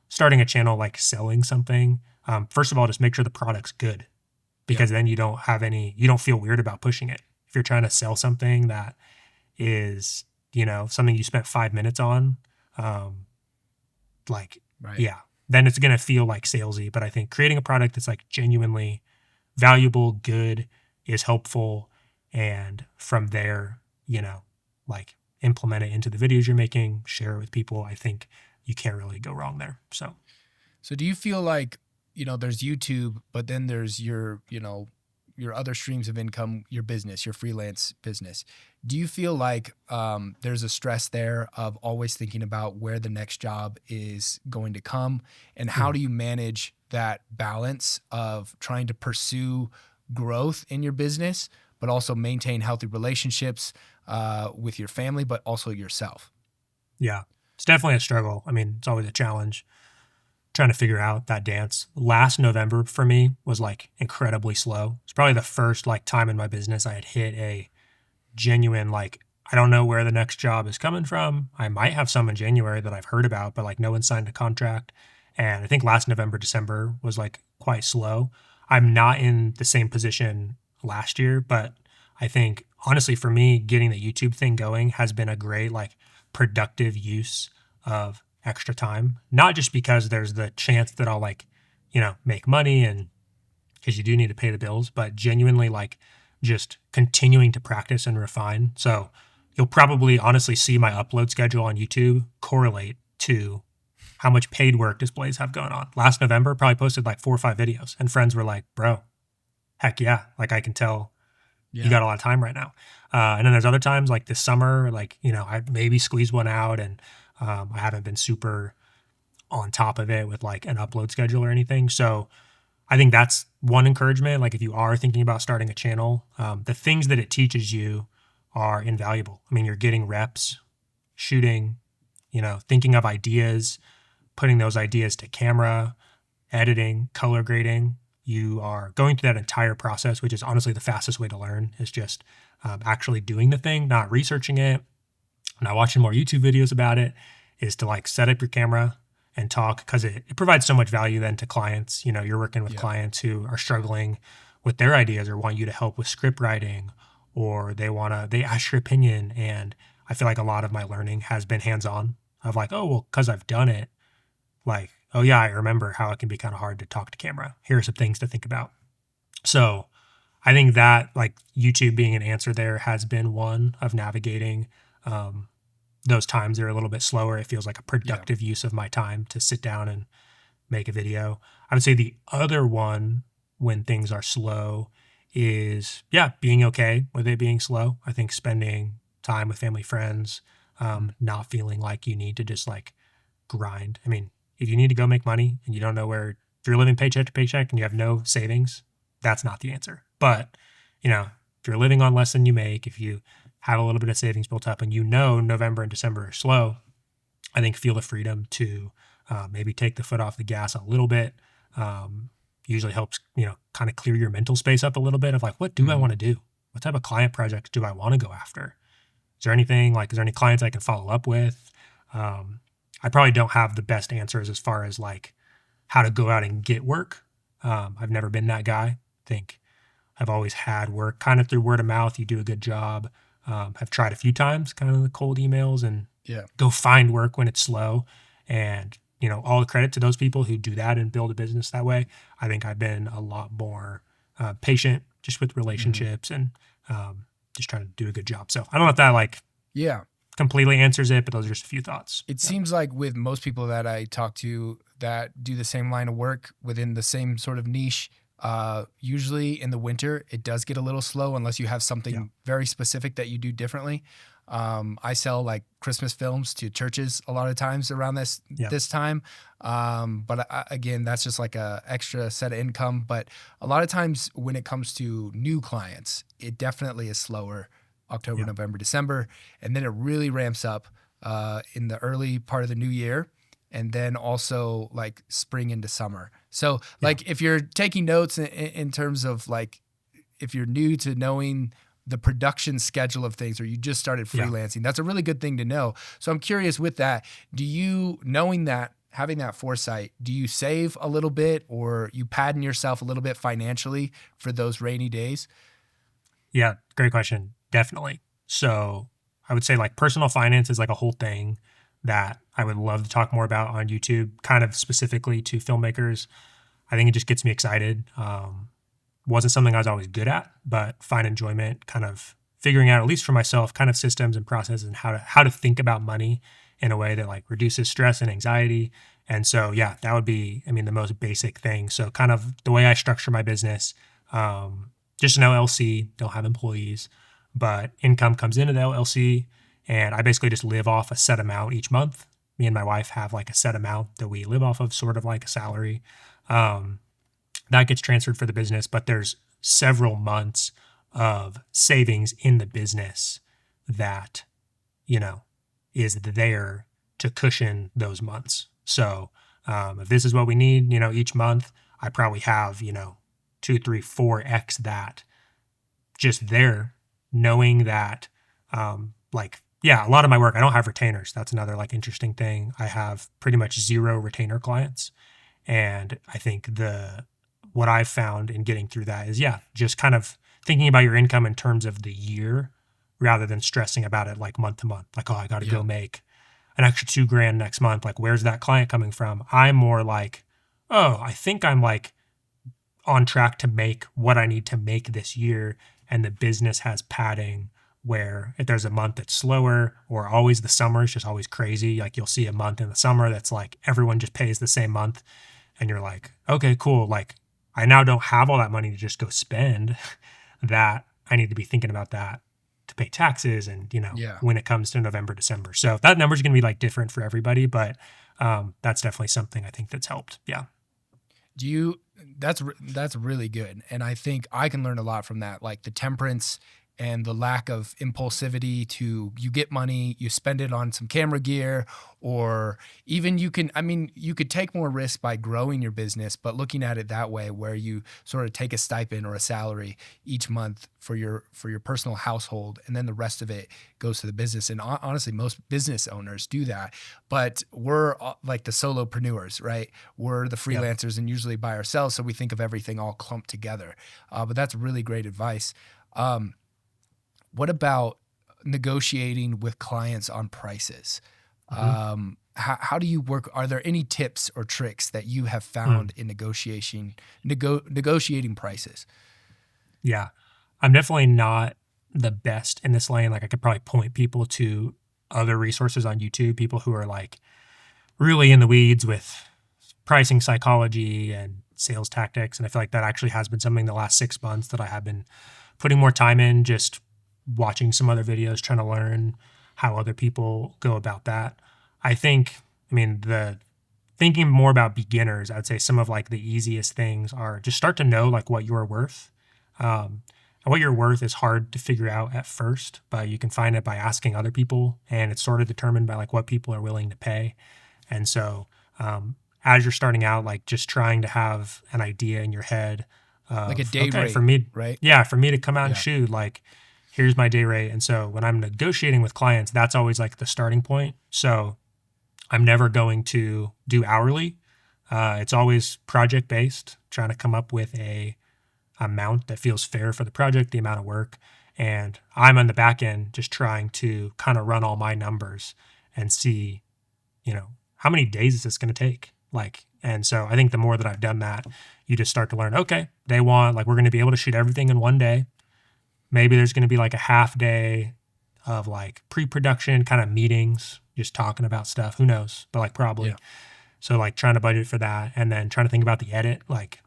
Speaker 1: starting a channel, like selling something, first of all, just make sure the product's good, because then you don't feel weird about pushing it. If you're trying to sell something that is, something you spent 5 minutes on, like,
Speaker 2: Right.
Speaker 1: yeah, then it's going to feel like salesy. But I think creating a product that's like genuinely valuable, good, is helpful. And from there, like implement it into the videos you're making, share it with people. I think you can't really go wrong there. So
Speaker 2: do you feel like, there's YouTube, but then there's your other streams of income, your business, your freelance business. Do you feel like there's a stress there of always thinking about where the next job is going to come? And how do you manage that balance of trying to pursue growth in your business, but also maintain healthy relationships with your family, but also yourself?
Speaker 1: Yeah, it's definitely a struggle. I mean, it's always a challenge trying to figure out that dance. Last November for me was like incredibly slow. It's probably the first like time in my business I had hit a genuine, like, I don't know where the next job is coming from. I might have some in January that I've heard about, but like no one signed a contract. And I think last November, December was like quite slow. I'm not in the same position last year, but I think honestly for me, getting the YouTube thing going has been a great, like, productive use of extra time. Not just because there's the chance that I'll like, make money, and because you do need to pay the bills, but genuinely like just continuing to practice and refine. So you'll probably honestly see my upload schedule on YouTube correlate to how much paid work displays have going on. Last November, probably posted like 4 or 5 videos, and friends were like, bro, heck yeah. Like I can tell you got a lot of time right now. And then there's other times like this summer, like, I maybe squeeze one out, and I haven't been super on top of it with like an upload schedule or anything. So I think that's one encouragement. Like if you are thinking about starting a channel, the things that it teaches you are invaluable. I mean, you're getting reps, shooting, thinking of ideas, putting those ideas to camera, editing, color grading. You are going through that entire process, which is honestly the fastest way to learn, is just actually doing the thing, not researching it, not watching more YouTube videos about it, is to like set up your camera and talk, because it provides so much value then to clients. You're working with clients who are struggling with their ideas or want you to help with script writing, or they ask your opinion. And I feel like a lot of my learning has been hands-on, of like, oh, well, because I've done it, like, oh yeah, I remember how it can be kind of hard to talk to camera. Here are some things to think about. So I think that like YouTube being an answer there has been one of navigating those times that are a little bit slower. It feels like a productive use of my time to sit down and make a video. I would say the other one, when things are slow, is, yeah, being okay with it being slow. I think spending time with family, friends, not feeling like you need to just like grind. I mean, if you need to go make money and you don't know where, if you're living paycheck to paycheck and you have no savings, that's not the answer. But, if you're living on less than you make, if you have a little bit of savings built up and November and December are slow, I think feel the freedom to maybe take the foot off the gas a little bit. Um, Usually helps, kind of clear your mental space up a little bit of like, what do I
Speaker 2: Mm-hmm.
Speaker 1: want to do? What type of client projects do I want to go after? Is there any clients I can follow up with? Um, I probably don't have the best answers as far as like how to go out and get work. I've never been that guy. I think I've always had work kind of through word of mouth. You do a good job. Have tried a few times, kind of the cold emails and
Speaker 2: Yeah.
Speaker 1: go find work when it's slow. And, all the credit to those people who do that and build a business that way. I think I've been a lot more patient just with
Speaker 2: Mm-hmm.
Speaker 1: relationships and just trying to do a good job. So I don't know if that like
Speaker 2: Yeah.
Speaker 1: completely answers it, but those are just a few thoughts.
Speaker 2: It
Speaker 1: Yeah.
Speaker 2: seems like with most people that I talk to that do the same line of work within the same sort of niche, usually in the winter, it does get a little slow unless you have
Speaker 1: Yeah.
Speaker 2: something very specific that you do differently. I sell like Christmas films to churches a lot of times around
Speaker 1: Yeah.
Speaker 2: this time, but again, that's just like a extra set of income. But a lot of times when it comes to new clients, it definitely is slower October,
Speaker 1: Yeah.
Speaker 2: November, December, and then it really ramps up in the early part of the new year, and then also like spring into summer. So,
Speaker 1: Yeah.
Speaker 2: like, if you're taking notes in terms of like, if you're new to knowing the production schedule of things or you just started
Speaker 1: Yeah.
Speaker 2: freelancing, that's a really good thing to know. So, I'm curious with that, do you, knowing that, having that foresight, do you save a little bit or you padding yourself a little bit financially for those rainy days?
Speaker 1: Yeah. Great question. Definitely. So I would say like personal finance is like a whole thing that I would love to talk more about on YouTube, kind of specifically to filmmakers. I think it just gets me excited. Wasn't something I was always good at, but find enjoyment kind of figuring out, at least for myself, kind of systems and processes and how to think about money in a way that like reduces stress and anxiety. And so, yeah, that would be, I mean, the most basic thing. So, kind of the way I structure my business, just an LLC, don't have employees, but income comes into the LLC, and I basically just live off a set amount each month. Me and my wife have like a set amount that we live off of, sort of like a salary. Um, that gets transferred for the business, but there's several months of savings in the business that, you know, is there to cushion those months. So if this is what we need, each month, I probably have, 2, 3, 4x that just there, knowing that, yeah, a lot of my work, I don't have retainers. That's another like interesting thing. I have pretty much zero retainer clients. And I think what I've found in getting through that is, yeah, just kind of thinking about your income in terms of the year rather than stressing about it like month to month. Like, oh, I got to
Speaker 2: Yeah.
Speaker 1: go make an extra 2 grand next month. Like, where's that client coming from? I'm more like, oh, I think I'm like on track to make what I need to make this year. And the business has padding where if there's a month that's slower or always the summer is just always crazy, like you'll see a month in the summer that's like everyone just pays the same month and you're like, okay, cool. Like I now don't have all that money to just go spend that. I need to be thinking about that to pay taxes and,
Speaker 2: Yeah.
Speaker 1: when it comes to November, December. So that number's going to be like different for everybody, but that's definitely something I think that's helped. Yeah.
Speaker 2: Do you that's really good. And I think I can learn a lot from that, like the temperance and the lack of impulsivity to you get money, you spend it on some camera gear, or even you could take more risk by growing your business, but looking at it that way where you sort of take a stipend or a salary each month for your personal household and then the rest of it goes to the business. And honestly, most business owners do that, but we're like the solopreneurs, right? We're the
Speaker 1: Yep.
Speaker 2: freelancers and usually by ourselves, so we think of everything all clumped together. But that's really great advice. What about negotiating with clients on prices?
Speaker 1: Mhm.
Speaker 2: How do you work? Are there any tips or tricks that you have found in negotiating prices?
Speaker 1: Yeah. I'm definitely not the best in this lane. Like I could probably point people to other resources on YouTube, people who are like really in the weeds with pricing psychology and sales tactics. And I feel like that actually has been something the last 6 months that I have been putting more time in, just watching some other videos, trying to learn how other people go about that. I think, I mean, the thinking more about beginners, I'd say some of like the easiest things are just start to know like what you're worth. And what you're worth is hard to figure out at first, but you can find it by asking other people, and it's sort of determined by like what people are willing to pay. And so, as you're starting out, like just trying to have an idea in your head
Speaker 2: Like a
Speaker 1: of,
Speaker 2: day
Speaker 1: okay, for
Speaker 2: rate,
Speaker 1: me,
Speaker 2: right?
Speaker 1: yeah, for me to come out and
Speaker 2: Yeah.
Speaker 1: shoot, like, here's my day rate. And so when I'm negotiating with clients, that's always like the starting point. So I'm never going to do hourly. It's always project based, trying to come up with a amount that feels fair for the project, the amount of work. And I'm on the back end just trying to kind of run all my numbers and see, how many days is this going to take? Like, and so I think the more that I've done that, you just start to learn, okay, they want, like, we're going to be able to shoot everything in one day. Maybe there's going to be like a half day of like pre-production kind of meetings, just talking about stuff. Who knows? But like probably.
Speaker 2: Yeah.
Speaker 1: So like trying to budget for that, and then trying to think about the edit. Like,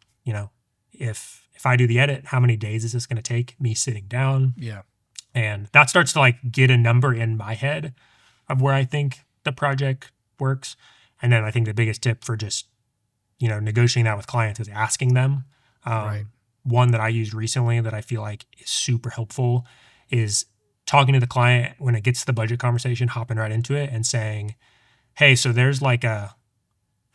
Speaker 1: if I do the edit, how many days is this going to take me sitting down?
Speaker 2: Yeah.
Speaker 1: And that starts to like get a number in my head of where I think the project works. And then I think the biggest tip for just, negotiating that with clients is asking them.
Speaker 2: Right.
Speaker 1: One that I used recently that I feel like is super helpful is talking to the client when it gets to the budget conversation, hopping right into it and saying, hey, so there's like a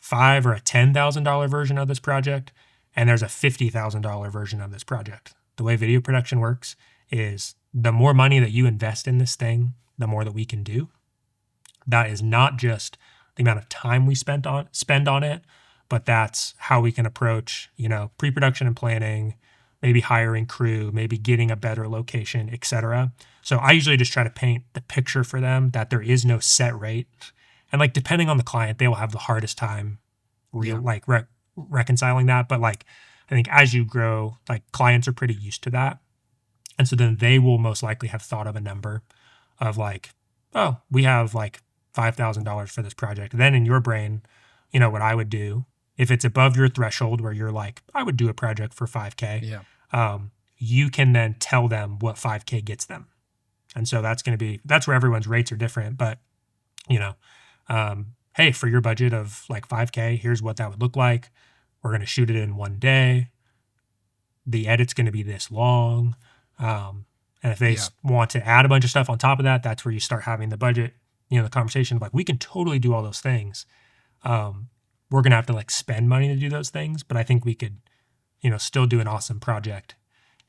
Speaker 1: $5,000 or a $10,000 version of this project, and there's a $50,000 version of this project. The way video production works is the more money that you invest in this thing, the more that we can do. That is not just the amount of time we spend on it, but that's how we can approach, pre-production and planning, maybe hiring crew, maybe getting a better location, etc. So I usually just try to paint the picture for them that there is no set rate. And like depending on the client, they will have the hardest time
Speaker 2: Yeah.
Speaker 1: reconciling that. But like I think as you grow, like clients are pretty used to that. And so then they will most likely have thought of a number of like, oh, we have like $5,000 for this project. Then in your brain, what I would do, if it's above your threshold where you're like, I would do a project for 5K,
Speaker 2: Yeah.
Speaker 1: you can then tell them what 5K gets them. And so that's where everyone's rates are different. But, hey, for your budget of like 5K, here's what that would look like. We're going to shoot it in one day. The edit's going to be this long. And if they
Speaker 2: Yeah.
Speaker 1: want to add a bunch of stuff on top of that, that's where you start having the budget, the conversation of like, we can totally do all those things. We're going to have to like spend money to do those things, but I think we could, still do an awesome project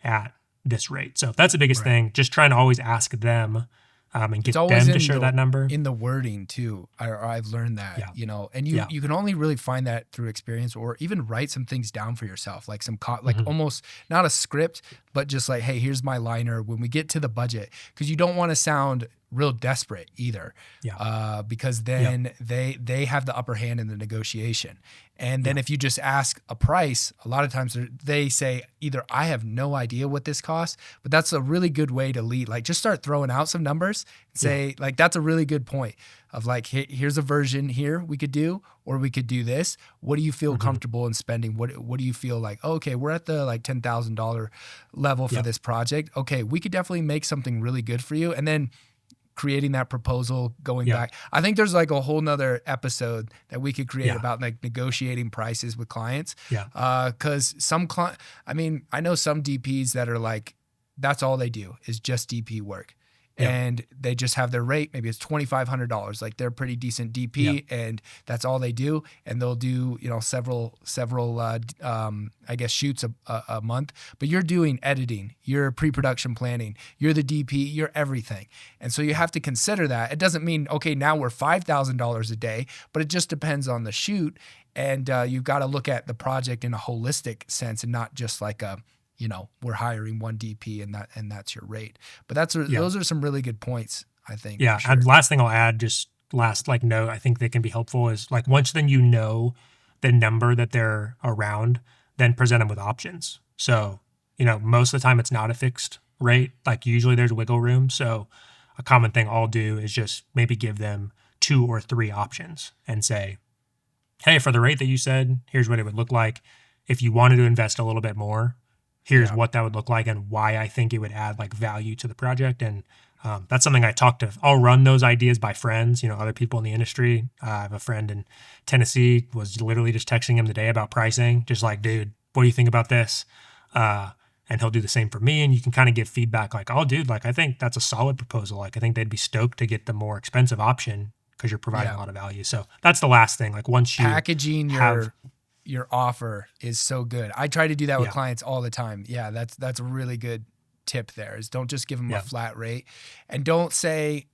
Speaker 1: at this rate. So that's the biggest
Speaker 2: Right.
Speaker 1: thing. Just trying to always ask them and
Speaker 2: It's
Speaker 1: get
Speaker 2: always
Speaker 1: them to share that number.
Speaker 2: in the wording too. I've learned that,
Speaker 1: Yeah.
Speaker 2: and you
Speaker 1: Yeah.
Speaker 2: you can only really find that through experience, or even write some things down for yourself, like like
Speaker 1: Mhm.
Speaker 2: almost not a script, but just like, hey, here's my liner when we get to the budget, because you don't want to sound real desperate either,
Speaker 1: Yeah.
Speaker 2: because then they have the upper hand in the negotiation. And then if you just ask a price, a lot of times they say either I have no idea what this costs, but that's a really good way to lead. Like just start throwing out some numbers and say like, that's a really good point of like, here's a version here we could do, or we could do this. What do you feel comfortable in spending? What do you feel like, oh, okay, we're at the like $10,000 level for this project. Okay, we could definitely make something really good for you. And then creating that proposal, going back. I think there's like a whole nother episode that we could create about like negotiating prices with clients.
Speaker 1: Yeah.
Speaker 2: Cause I know some DPs that are like, that's all they do is just DP work.
Speaker 1: Yeah.
Speaker 2: And they just have their rate. Maybe it's $2,500. Like they're pretty decent DP, and that's all they do. And they'll do, several, I guess, shoots a month. But you're doing editing, you're pre-production planning, you're the DP, you're everything. And so you have to consider that. It doesn't mean, okay, now we're $5,000 a day, but it just depends on the shoot. And you've got to look at the project in a holistic sense, and not just like we're hiring one DP and that's your rate. But those are some really good points, I think.
Speaker 1: Yeah.
Speaker 2: For sure.
Speaker 1: And last thing I'll add, just last like note, I think that can be helpful is like once then the number that they're around, then present them with options. So, most of the time it's not a fixed rate. Like usually there's wiggle room. So a common thing I'll do is just maybe give them 2 or 3 options and say, hey, for the rate that you said, here's what it would look like. if you wanted to invest a little bit more, here's
Speaker 2: Yeah.
Speaker 1: what that would look like and why I think it would add like value to the project. And that's something I'll run those ideas by friends, other people in the industry. I have a friend in Tennessee, was literally just texting him today about pricing, just like, dude, what do you think about this? And he'll do the same for me. And you can kind of give feedback like, oh, dude, like, I think that's a solid proposal. Like, I think they'd be stoked to get the more expensive option because you're providing a
Speaker 2: Yeah.
Speaker 1: lot of value. So that's the last thing. Like, once you
Speaker 2: Packaging
Speaker 1: have,
Speaker 2: your offer is so good. I try to do that with
Speaker 1: yeah,
Speaker 2: clients all the time. Yeah, that's a really good tip there, is don't just give them a
Speaker 1: yeah,
Speaker 2: flat rate, and don't say,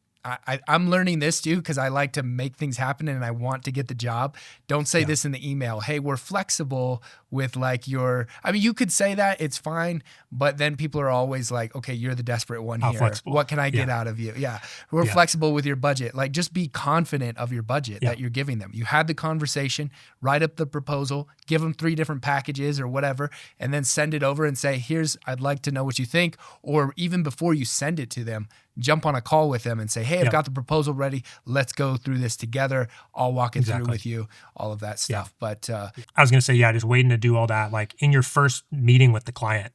Speaker 2: I'm learning this too, because I like to make things happen and I want to get the job. Don't say
Speaker 1: yeah,
Speaker 2: this in the email. Hey, we're flexible with like I mean, you could say that, it's fine, but then people are always like, okay, you're the desperate one
Speaker 1: how
Speaker 2: here.
Speaker 1: flexible.
Speaker 2: What can I get
Speaker 1: Yeah,
Speaker 2: out of you? Yeah. We're
Speaker 1: yeah,
Speaker 2: flexible with your budget. Like, just be confident of your budget
Speaker 1: yeah,
Speaker 2: that you're giving them. You had the conversation, write up the proposal, give them 3 different packages or whatever, and then send it over and say, I'd like to know what you think. Or even before you send it to them, jump on a call with them and say, hey, I've
Speaker 1: yeah,
Speaker 2: got the proposal ready. Let's go through this together. I'll walk it through
Speaker 1: exactly.
Speaker 2: with you, all of that
Speaker 1: Yeah.
Speaker 2: stuff. But
Speaker 1: I was going to say, yeah, just waiting to do all that. Like in your first meeting with the client,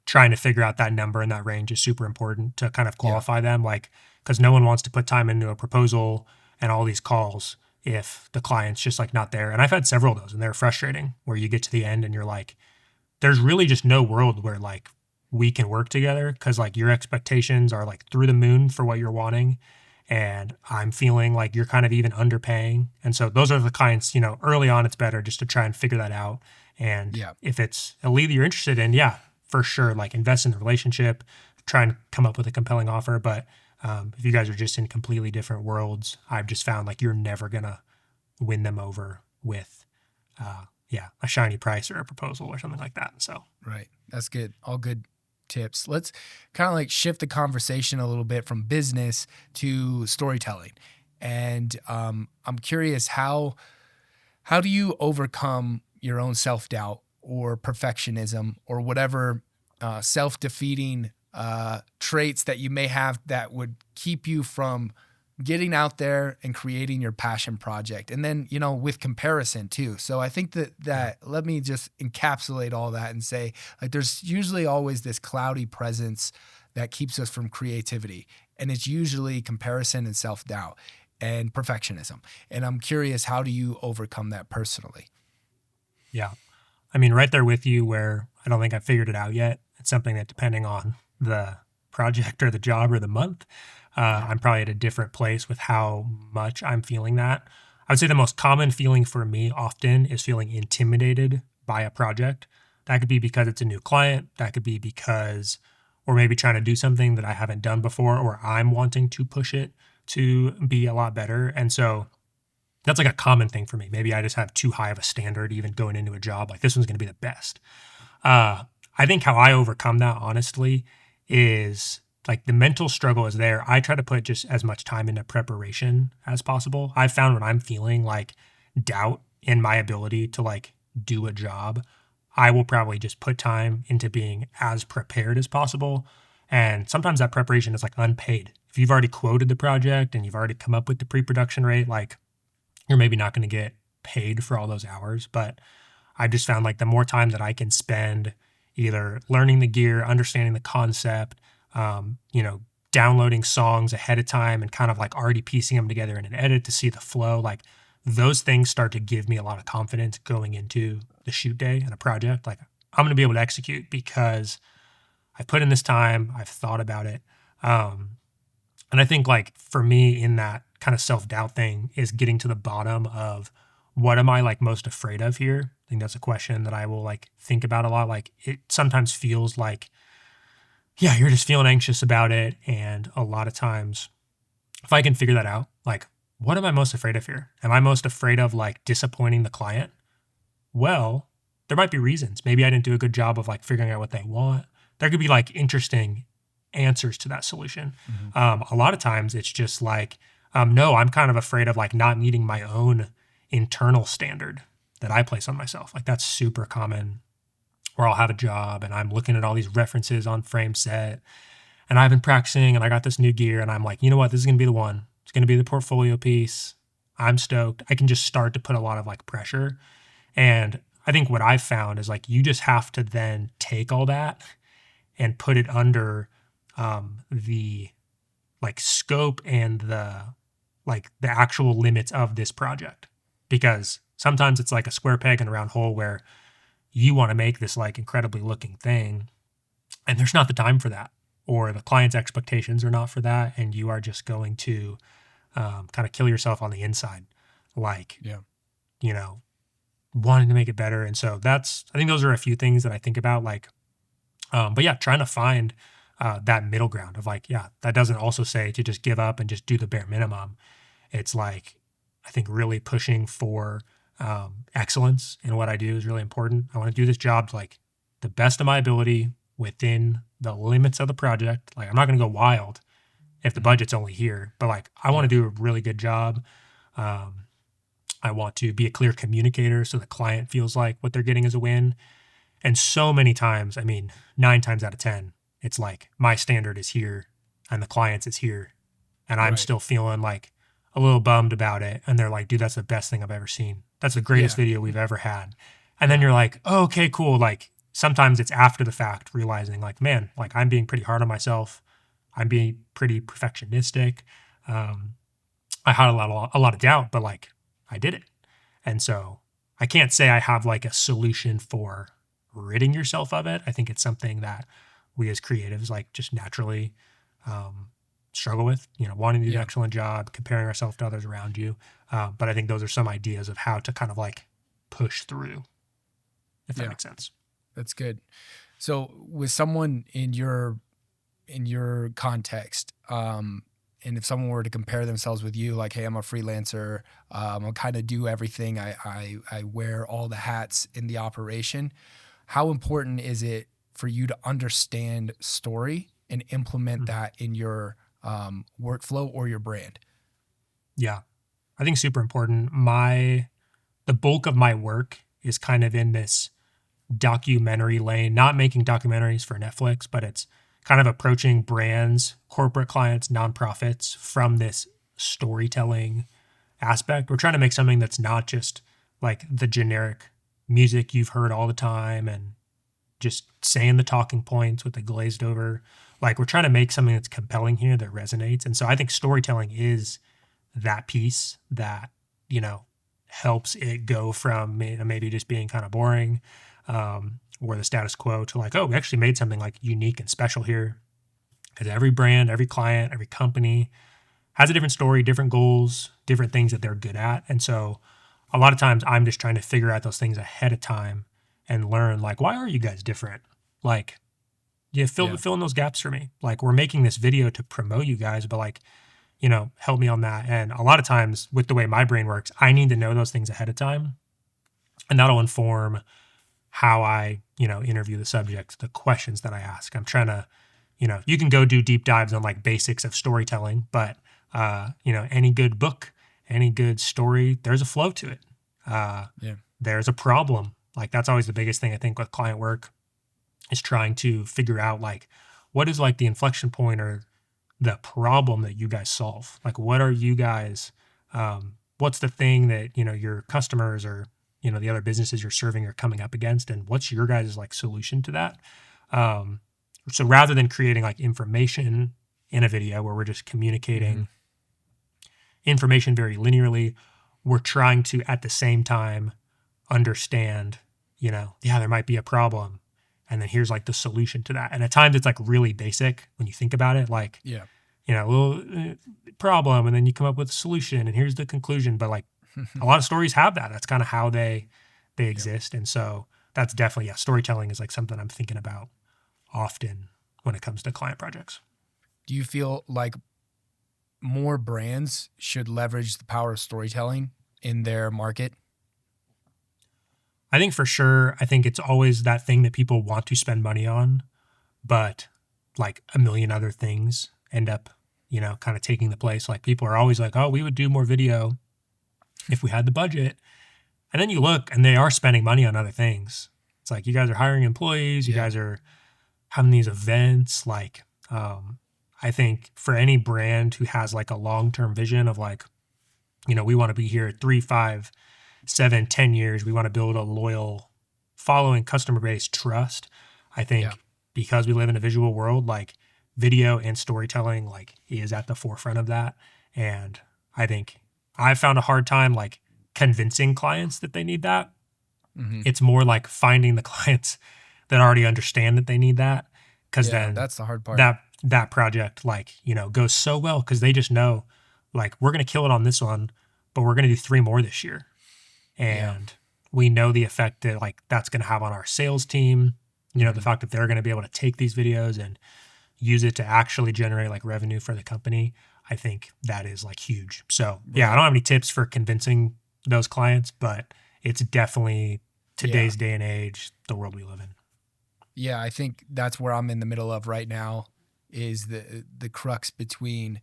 Speaker 1: trying to figure out that number and that range is super important to kind of
Speaker 2: yeah,
Speaker 1: qualify them. Like, because no one wants to put time into a proposal and all these calls if the client's just like not there. And I've had several of those and they're frustrating where you get to the end and you're like, there's really just no world where like we can work together because like your expectations are like through the moon for what you're wanting. And I'm feeling like you're kind of even underpaying. And so those are the clients, early on, it's better just to try and figure that out. And
Speaker 2: yeah.
Speaker 1: if it's a lead that you're interested in, yeah, for sure, like invest in the relationship, try and come up with a compelling offer. But if you guys are just in completely different worlds, I've just found like you're never going to win them over with, a shiny price or a proposal or something like that. So,
Speaker 2: Right. That's good. All good tips. Let's kind of like shift the conversation a little bit from business to storytelling. And I'm curious, how do you overcome your own self-doubt or perfectionism or whatever self-defeating traits that you may have that would keep you from getting out there and creating your passion project? And then, with comparison too. So I think
Speaker 1: yeah,
Speaker 2: that let me just encapsulate all that and say, like, there's usually always this cloudy presence that keeps us from creativity. And it's usually comparison and self-doubt and perfectionism. And I'm curious, how do you overcome that personally?
Speaker 1: yeah. I mean, right there with you where I don't think I've figured it out yet. It's something that depending on the project or the job or the month,
Speaker 2: Yeah.
Speaker 1: I'm probably at a different place with how much I'm feeling that. I would say the most common feeling for me often is feeling intimidated by a project. That could be because it's a new client. That could be because we're maybe trying to do something that I haven't done before, or I'm wanting to push it to be a lot better. And so that's like a common thing for me. Maybe I just have too high of a standard even going into a job. Like this one's going to be the best. Uh, I think how I overcome that honestly is like the mental struggle is there. I try to put just as much time into preparation as possible. I've found when I'm feeling like doubt in my ability to like do a job, I will probably just put time into being as prepared as possible. And sometimes that preparation is like unpaid. If you've already quoted the project and you've already come up with the pre-production rate, like you're maybe not going to get paid for all those hours. But I've just found like the more time that I can spend either learning the gear, understanding the concept, um, you know, downloading songs ahead of time and kind of like already piecing them together in an edit to see the flow, like those things start to give me a lot of confidence going into the shoot day and a project. Like I'm going to be able to execute because I put in this time, I've thought about it. Um, and I think like for me in that kind of self-doubt thing is getting to the bottom of what am I like most afraid of here? I think that's a question that I will like think about a lot. Like it sometimes feels like, yeah, you're just feeling anxious about it. And a lot of times, if I can figure that out, like, what am I most afraid of here? Am I most afraid of like disappointing the client? Well, there might be reasons. Maybe I didn't do a good job of like figuring out what they want. There could be like interesting answers to that solution.
Speaker 2: Mhm.
Speaker 1: A lot of times it's just like, no, I'm kind of afraid of like not meeting my own internal standard that I place on myself. Like that's super common where I'll have a job and I'm looking at all these references on frame set and I've been practicing and I got this new gear and I'm like, you know what, this is going to be the one. It's going to be the portfolio piece. I'm stoked. I can just start to put a lot of like pressure. And I think what I've found is like you just have to then take all that and put it under the like scope and the actual limits of this project. Because sometimes it's like a square peg in a round hole where you want to make this like incredibly looking thing and there's not the time for that, or the client's expectations are not for that, and you are just going to kind of kill yourself on the inside, like
Speaker 2: Yeah.
Speaker 1: you know, wanting to make it better. And so I think those are a few things that I think about, like, but yeah, trying to find that middle ground of like, yeah, that doesn't also say to just give up and just do the bare minimum. It's like, I think really pushing for excellence in what I do is really important. I want to do this job to like the best of my ability within the limits of the project. Like, I'm not going to go wild if the budget's only here, but like, I want
Speaker 2: Yeah.
Speaker 1: to do a really good job. Um, I want to be a clear communicator so the client feels like what they're getting is a win. And so many times, I mean, 9 times out of 10, it's like my standard is here and the client's is here. And I'm
Speaker 2: Right.
Speaker 1: still feeling like a little bummed about it. And they're like, dude, that's the best thing I've ever seen. That's the greatest
Speaker 2: Yeah.
Speaker 1: video we've ever had. And then
Speaker 2: Yeah.
Speaker 1: you're like, oh, okay, cool. Like sometimes it's after the fact realizing like, man, like I'm being pretty hard on myself. I'm being pretty perfectionistic. Um, I had a lot of doubt, but like I did it. And so I can't say I have like a solution for ridding yourself of it. I think it's something that we as creatives like just naturally um, struggle with, wanting to do an
Speaker 2: Yeah.
Speaker 1: excellent job, comparing ourselves to others around you. But I think those are some ideas of how to kind of like push through, if that
Speaker 2: Yeah.
Speaker 1: makes sense.
Speaker 2: That's good. So with someone in your context, and if someone were to compare themselves with you, like, hey, I'm a freelancer, I kind of do everything. I wear all the hats in the operation. How important is it for you to understand story and implement
Speaker 1: Mhm.
Speaker 2: that in your workflow or your brand?
Speaker 1: Yeah, I think super important. The bulk of my work is kind of in this documentary lane, not making documentaries for Netflix, but it's kind of approaching brands, corporate clients, nonprofits from this storytelling aspect. We're trying to make something that's not just like the generic music you've heard all the time and just saying the talking points with the glazed over. Like, we're trying to make something that's compelling here that resonates. And so I think storytelling is that piece that, you know, helps it go from maybe just being kind of boring, or the status quo, to like, oh, we actually made something like unique and special here. Because every brand, every client, every company has a different story, different goals, different things that they're good at. And so a lot of times I'm just trying to figure out those things ahead of time and learn, like, why are you guys different? Like, yeah,
Speaker 2: Yeah.
Speaker 1: fill in those gaps for me. Like, we're making this video to promote you guys, but like, help me on that. And a lot of times with the way my brain works, I need to know those things ahead of time. And that'll inform how I, interview the subject, the questions that I ask. I'm trying to, you can go do deep dives on like basics of storytelling, but, any good book, any good story, there's a flow to it.
Speaker 2: Yeah.
Speaker 1: There's a problem. Like, that's always the biggest thing I think with client work, is trying to figure out like, what is like the inflection point or the problem that you guys solve? Like, what are you guys, what's the thing that, your customers or, the other businesses you're serving are coming up against, and what's your guys' like solution to that? Um, so rather than creating like information in a video where we're just
Speaker 2: Hmm.
Speaker 1: communicating information very linearly, we're trying to at the same time understand, yeah, there might be a problem. And then here's like the solution to that. And at times it's like really basic when you think about it, like,
Speaker 2: Yeah.
Speaker 1: well, problem, and then you come up with a solution, and here's the conclusion. But like a lot of stories have that. That's kind of how they
Speaker 2: Yeah.
Speaker 1: exist. And so that's definitely, yeah, storytelling is like something I'm thinking about often when it comes to client projects.
Speaker 2: Do you feel like more brands should leverage the power of storytelling in their market?
Speaker 1: I think for sure, I think it's always that thing that people want to spend money on, but like a million other things end up, kind of taking the place. Like, people are always like, oh, we would do more video if we had the budget. And then you look and they are spending money on other things. It's like, you guys are hiring employees, you
Speaker 2: Yeah.
Speaker 1: guys are having these events. Like, I think for any brand who has like a long-term vision of like, we want to be here 3, 5, 7, 10 years. We want to build a loyal following customer base trust, I
Speaker 2: Yeah.
Speaker 1: think because we live in a visual world, like video and storytelling, like is at the forefront of that. And I think I've found a hard time like convincing clients that they need that.
Speaker 2: Hmm.
Speaker 1: It's more like finding the clients that already understand that they need that. Cause
Speaker 2: Yeah,
Speaker 1: then
Speaker 2: that's the hard part.
Speaker 1: that project, like, you know, goes so well because they just know, like, we're going to kill it on this one, but we're going to do 3 more this year.
Speaker 2: Yeah.
Speaker 1: And we know the effect that like that's going to have on our sales team. You know, the
Speaker 2: Hmm.
Speaker 1: fact that they're going to be able to take these videos and use it to actually generate like revenue for the company. I think that is like huge. So yeah, I
Speaker 2: Right.
Speaker 1: don't have any tips for convincing those clients, but it's definitely
Speaker 2: Yeah.
Speaker 1: today's day and age, the world we live in.
Speaker 2: Yeah, I think that's where I'm in the middle of right now is the crux between,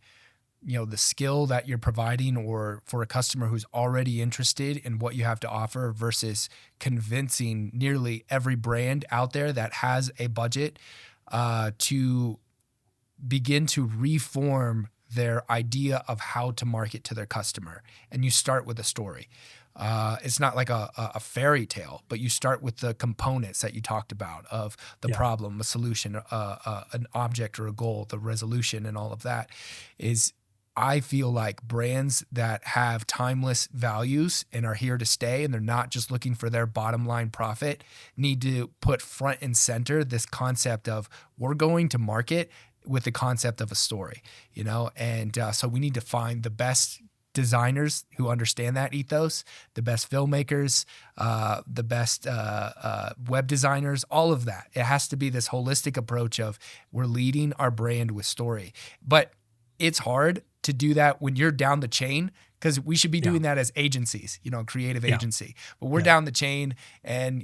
Speaker 2: the skill that you're providing or for a customer who's already interested in what you have to offer versus convincing nearly every brand out there that has a budget to begin to reform their idea of how to market to their customer. And you start with a story. It's not like a fairy tale, but you start with the components that you talked about of the
Speaker 1: Yeah.
Speaker 2: problem, a solution, an object or a goal, the resolution, and all of that. Is I feel like brands that have timeless values and are here to stay and they're not just looking for their bottom line profit need to put front and center this concept of we're going to market with the concept of a story, and so we need to find the best designers who understand that ethos, the best filmmakers, the best web designers, all of that. It has to be this holistic approach of we're leading our brand with story. But it's hard to do that when you're down the chain because we should be
Speaker 1: Yeah.
Speaker 2: doing that as agencies, creative
Speaker 1: Yeah.
Speaker 2: agency. But we're
Speaker 1: Yeah.
Speaker 2: down the chain and,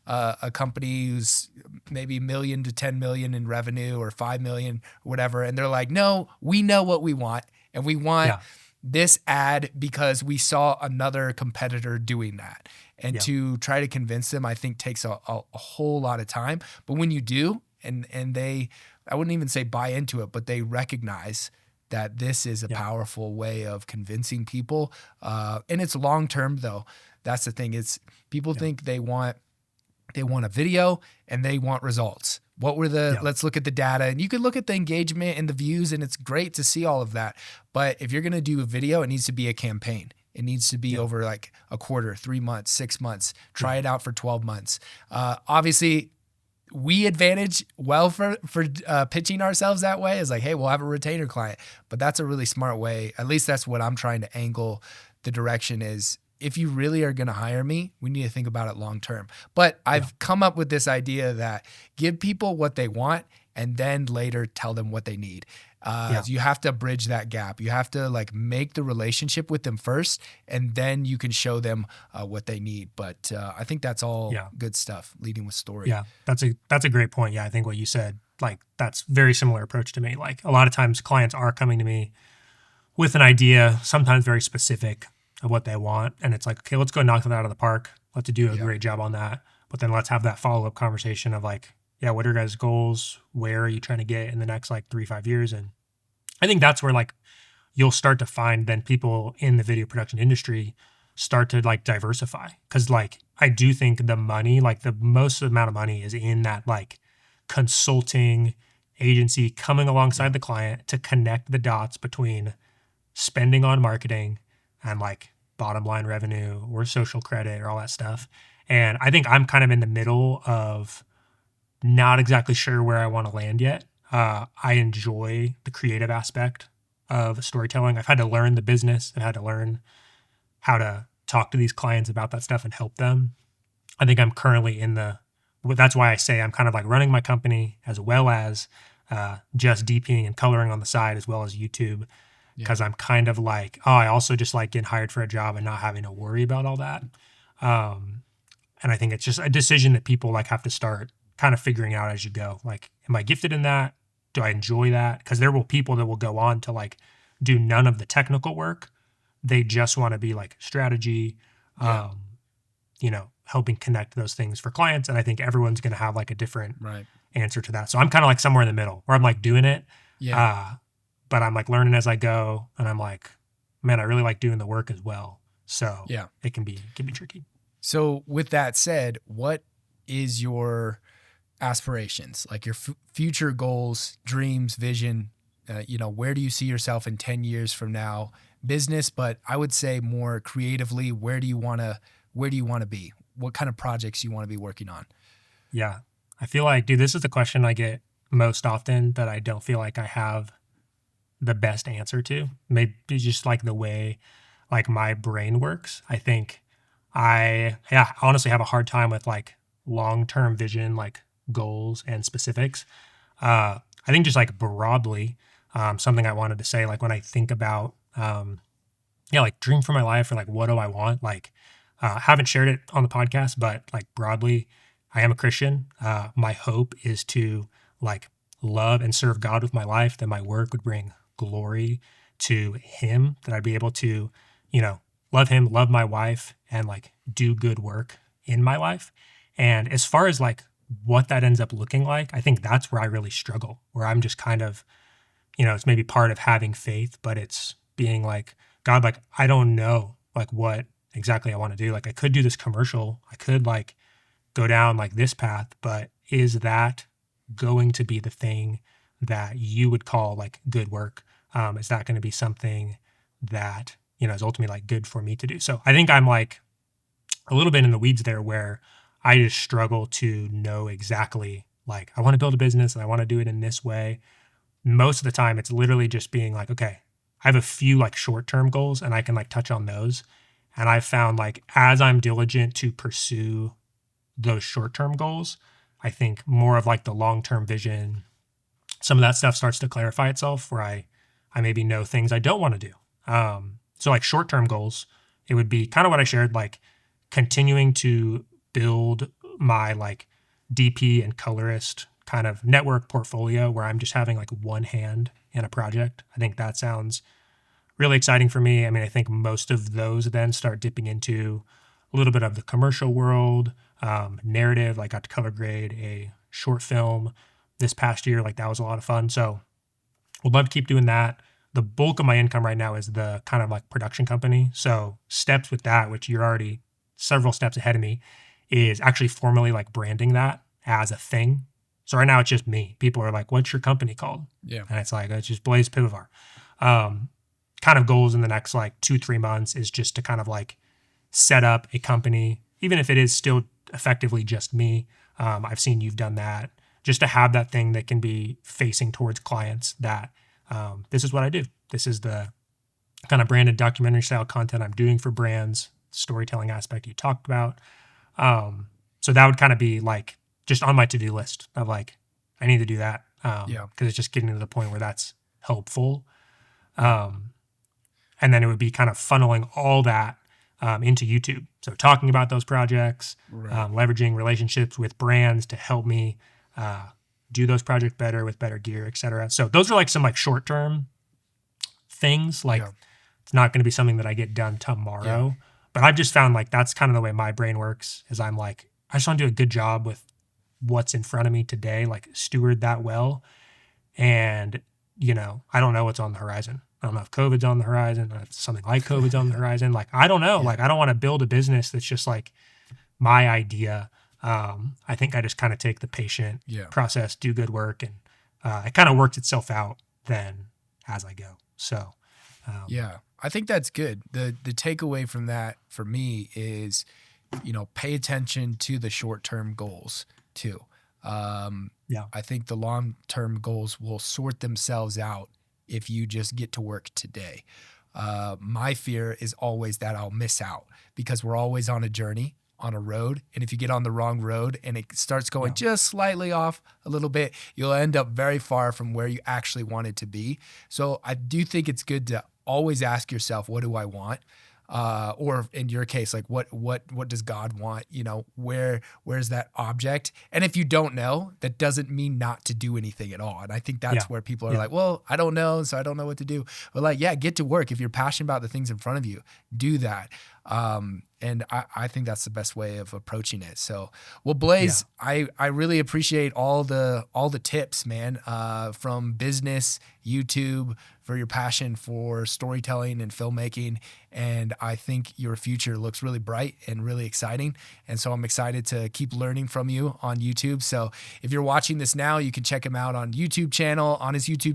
Speaker 2: a company who's maybe million to 10 million in revenue or 5 million or whatever. And they're like, no, we know what we want. And we want
Speaker 1: Yeah.
Speaker 2: this ad because we saw another competitor doing that. And
Speaker 1: Yeah.
Speaker 2: to try to convince them, I think takes a whole lot of time. But when you do, and they, I wouldn't even say buy into it, but they recognize that this is a
Speaker 1: Yeah.
Speaker 2: powerful way of convincing people. And it's long-term though. That's the thing. It's people
Speaker 1: Yeah.
Speaker 2: think they want a video and they want results.
Speaker 1: Yeah.
Speaker 2: Let's look at the data, and you can look at the engagement and the views, and it's great to see all of that. But if you're going to do a video, it needs to be a campaign. It needs to be
Speaker 1: Yeah.
Speaker 2: over like a quarter, 3 months, 6 months, try
Speaker 1: Yeah.
Speaker 2: it out for 12 months. Obviously we advantage well for pitching ourselves that way is like, hey, we'll have a retainer client, but that's a really smart way. At least that's what I'm trying to angle the direction is. If you really are going to hire me, we need to think about it long term. But I've come up with this idea that give people what they want and then later tell them what they need.
Speaker 1: Yeah.
Speaker 2: You have to bridge that gap. You have to like make the relationship with them first, and then you can show them what they need. But I think that's all
Speaker 1: Yeah.
Speaker 2: good stuff, leading with story.
Speaker 1: Yeah. That's a great point. Yeah. I think what you said, like, that's very similar approach to me. Like, a lot of times clients are coming to me with an idea, sometimes very specific of what they want. And it's like, okay, let's go knock that out of the park. Let's do a
Speaker 2: Yeah.
Speaker 1: great job on that. But then let's have that follow-up conversation of like, yeah, what are your guys' goals? Where are you trying to get in the next like 3-5 years? And I think that's where like you'll start to find then people in the video production industry start to like diversify. Cause like I do think the money, like the most amount of money is in that like consulting agency coming alongside
Speaker 2: Yeah.
Speaker 1: the client to connect the dots between spending on marketing and like bottom line revenue or social credit or all that stuff. And I think I'm kind of in the middle of not exactly sure where I want to land yet. I enjoy the creative aspect of storytelling. I've had to learn the business. I've had to learn how to talk to these clients about that stuff and help them. I think I'm currently that's why I say I'm kind of like running my company as well as just DPing and coloring on the side as well as YouTube
Speaker 2: Yeah.
Speaker 1: because I'm kind of like, oh, I also just like getting hired for a job and not having to worry about all that. And I think it's just a decision that people like have to start kind of figuring out as you go. Like, am I gifted in that? Do I enjoy that? Because there will people that will go on to like do none of the technical work. They just want to be like strategy,
Speaker 2: Yeah.
Speaker 1: Helping connect those things for clients. And I think everyone's going to have like a different
Speaker 2: Right.
Speaker 1: answer to that. So I'm kind of like somewhere in the middle where I'm like doing it.
Speaker 2: Yeah.
Speaker 1: But I'm like learning as I go. And I'm like, man, I really like doing the work as well. So
Speaker 2: Yeah.
Speaker 1: it can be tricky.
Speaker 2: So with that said, what is your aspirations, like your future goals, dreams, vision? Where do you see yourself in 10 years from now? Business, but I would say more creatively, where do you want to be? What kind of projects you want to be working on?
Speaker 1: Yeah. I feel like, dude, this is the question I get most often that I don't feel like I have the best answer to. Maybe just like the way like my brain works. I think I honestly have a hard time with like long-term vision, like goals and specifics. I think just like broadly, something I wanted to say, like when I think about, like dream for my life or like what do I want? Like, haven't shared it on the podcast, but like broadly, I am a Christian. My hope is to like love and serve God with my life, that my work would bring glory to Him, that I'd be able to, love Him, love my wife, and like do good work in my life. And as far as like what that ends up looking like, I think that's where I really struggle, where I'm just kind of, it's maybe part of having faith, but it's being like, God, like, I don't know like what exactly I want to do. Like, I could do this commercial, I could like go down like this path, but is that going to be the thing that you would call like good work? Is that going to be something that, is ultimately like good for me to do? So I think I'm like a little bit in the weeds there where I just struggle to know exactly like, I want to build a business and I want to do it in this way. Most of the time it's literally just being like, okay, I have a few like short-term goals and I can like touch on those. And I've found like as I'm diligent to pursue those short-term goals, I think more of like the long-term vision, some of that stuff starts to clarify itself where I maybe know things I don't want to do. So like short-term goals, it would be kind of what I shared, like continuing to build my like DP and colorist kind of network portfolio where I'm just having like one hand in a project. I think that sounds really exciting for me. I mean, I think most of those then start dipping into a little bit of the commercial world, narrative. Like got to color grade a short film this past year. Like that was a lot of fun. So would love to keep doing that. The bulk of my income right now is the kind of like production company. So steps with that, which you're already several steps ahead of me, is actually formally like branding that as a thing. So right now it's just me. People are like, "What's your company called?"
Speaker 2: Yeah.
Speaker 1: And it's like, "It's just Blase Pivovar." Kind of goals in the next like 2-3 months is just to kind of like set up a company, even if it is still effectively just me. I've seen you've done that, just to have that thing that can be facing towards clients that this is what I do. This is the kind of branded documentary style content I'm doing for brands, storytelling aspect you talked about. So that would kind of be like just on my to-do list of like, I need to do that. Because it's just getting to the point where that's helpful. And then it would be kind of funneling all that into YouTube. So talking about those projects,
Speaker 2: Right.
Speaker 1: leveraging relationships with brands to help me do those projects better with better gear, et cetera. So those are like some like short-term things. Like it's not going to be something that I get done tomorrow, but I've just found like that's kind of the way my brain works is I'm like, I just want to do a good job with what's in front of me today, like steward that well. And, I don't know what's on the horizon. I don't know if COVID's on the horizon, or if something like COVID's on the horizon. Like, I don't know. Like, I don't want to build a business that's just like my idea. I think I just kind of take the patient process, do good work, and it kind of works itself out then as I go. So,
Speaker 2: I think that's good. The takeaway from that for me is, pay attention to the short-term goals too. I think the long-term goals will sort themselves out if you just get to work today. My fear is always that I'll miss out because we're always on a journey, on a road. And if you get on the wrong road and it starts going just slightly off a little bit, you'll end up very far from where you actually want it to be. So I do think it's good to always ask yourself, what do I want? Or in your case, like what does God want? Where's that object? And if you don't know, that doesn't mean not to do anything at all. And I think that's where people are like, well, I don't know, so I don't know what to do. But like, get to work. If you're passionate about the things in front of you, do that. And I think that's the best way of approaching it. So, well,
Speaker 1: Yeah.
Speaker 2: Blaze, I really appreciate all the tips, man, from business, YouTube, for your passion for storytelling and filmmaking. And I think your future looks really bright and really exciting. And so I'm excited to keep learning from you on YouTube. So if you're watching this now, you can check him out on his YouTube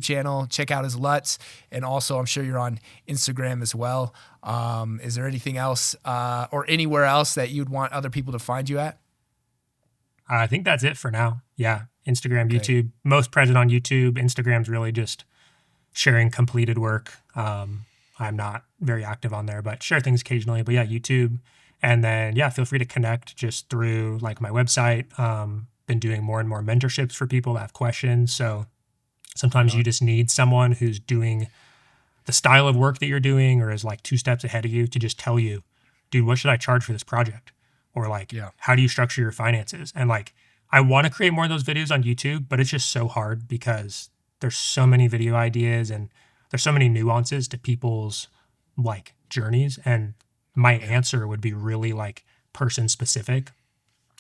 Speaker 2: channel, check out his LUTs. And also I'm sure you're on Instagram as well. Is there anything else or anywhere else that you'd want other people to find you at?
Speaker 1: I think that's it for now. Yeah. Instagram,
Speaker 2: Okay.
Speaker 1: YouTube, most present on YouTube. Instagram's really just sharing completed work. I'm not very active on there, but share things occasionally. But yeah, YouTube. And then, yeah, feel free to connect just through like my website. Been doing more and more mentorships for people that have questions. So
Speaker 2: Right
Speaker 1: sometimes you
Speaker 2: on.
Speaker 1: just need someone who's doing the style of work that you're doing or is like 2 steps ahead of you to just tell you, dude, what should I charge for this project? Or like,
Speaker 2: Yeah.
Speaker 1: how do you structure your finances? And like, I want to create more of those videos on YouTube, but it's just so hard because there's so many video ideas and there's so many nuances to people's like journeys. And my
Speaker 2: Yeah.
Speaker 1: answer would be really like person specific.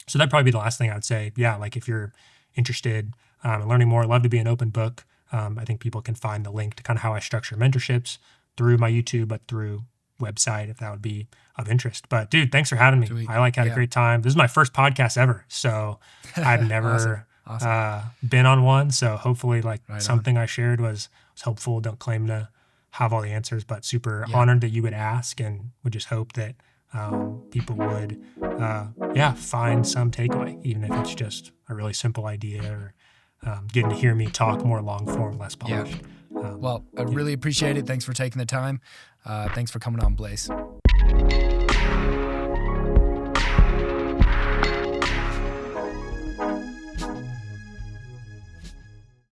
Speaker 1: So that'd probably be the last thing I would say. Yeah, like if you're interested in learning more, I'd love to be an open book. I think people can find the link to kind of how I structure mentorships through my YouTube, but through website if that would be of interest. But dude, thanks for having me.
Speaker 2: Sweet.
Speaker 1: I like had a
Speaker 2: Yeah.
Speaker 1: great time. This is my first podcast ever, so I've
Speaker 2: Awesome.
Speaker 1: never
Speaker 2: Awesome.
Speaker 1: been on one. So hopefully, like
Speaker 2: Right on.
Speaker 1: something I shared was helpful. Don't claim to have all the answers, but super
Speaker 2: Yeah.
Speaker 1: honored that you would ask, and would just hope that people would yeah, find some takeaway, even if it's just a really simple idea or getting to hear me talk more long form, less
Speaker 2: Yeah.
Speaker 1: polished.
Speaker 2: Well, I
Speaker 1: Yeah.
Speaker 2: really appreciate it. Thanks for taking the time. Thanks for coming on, Blaze.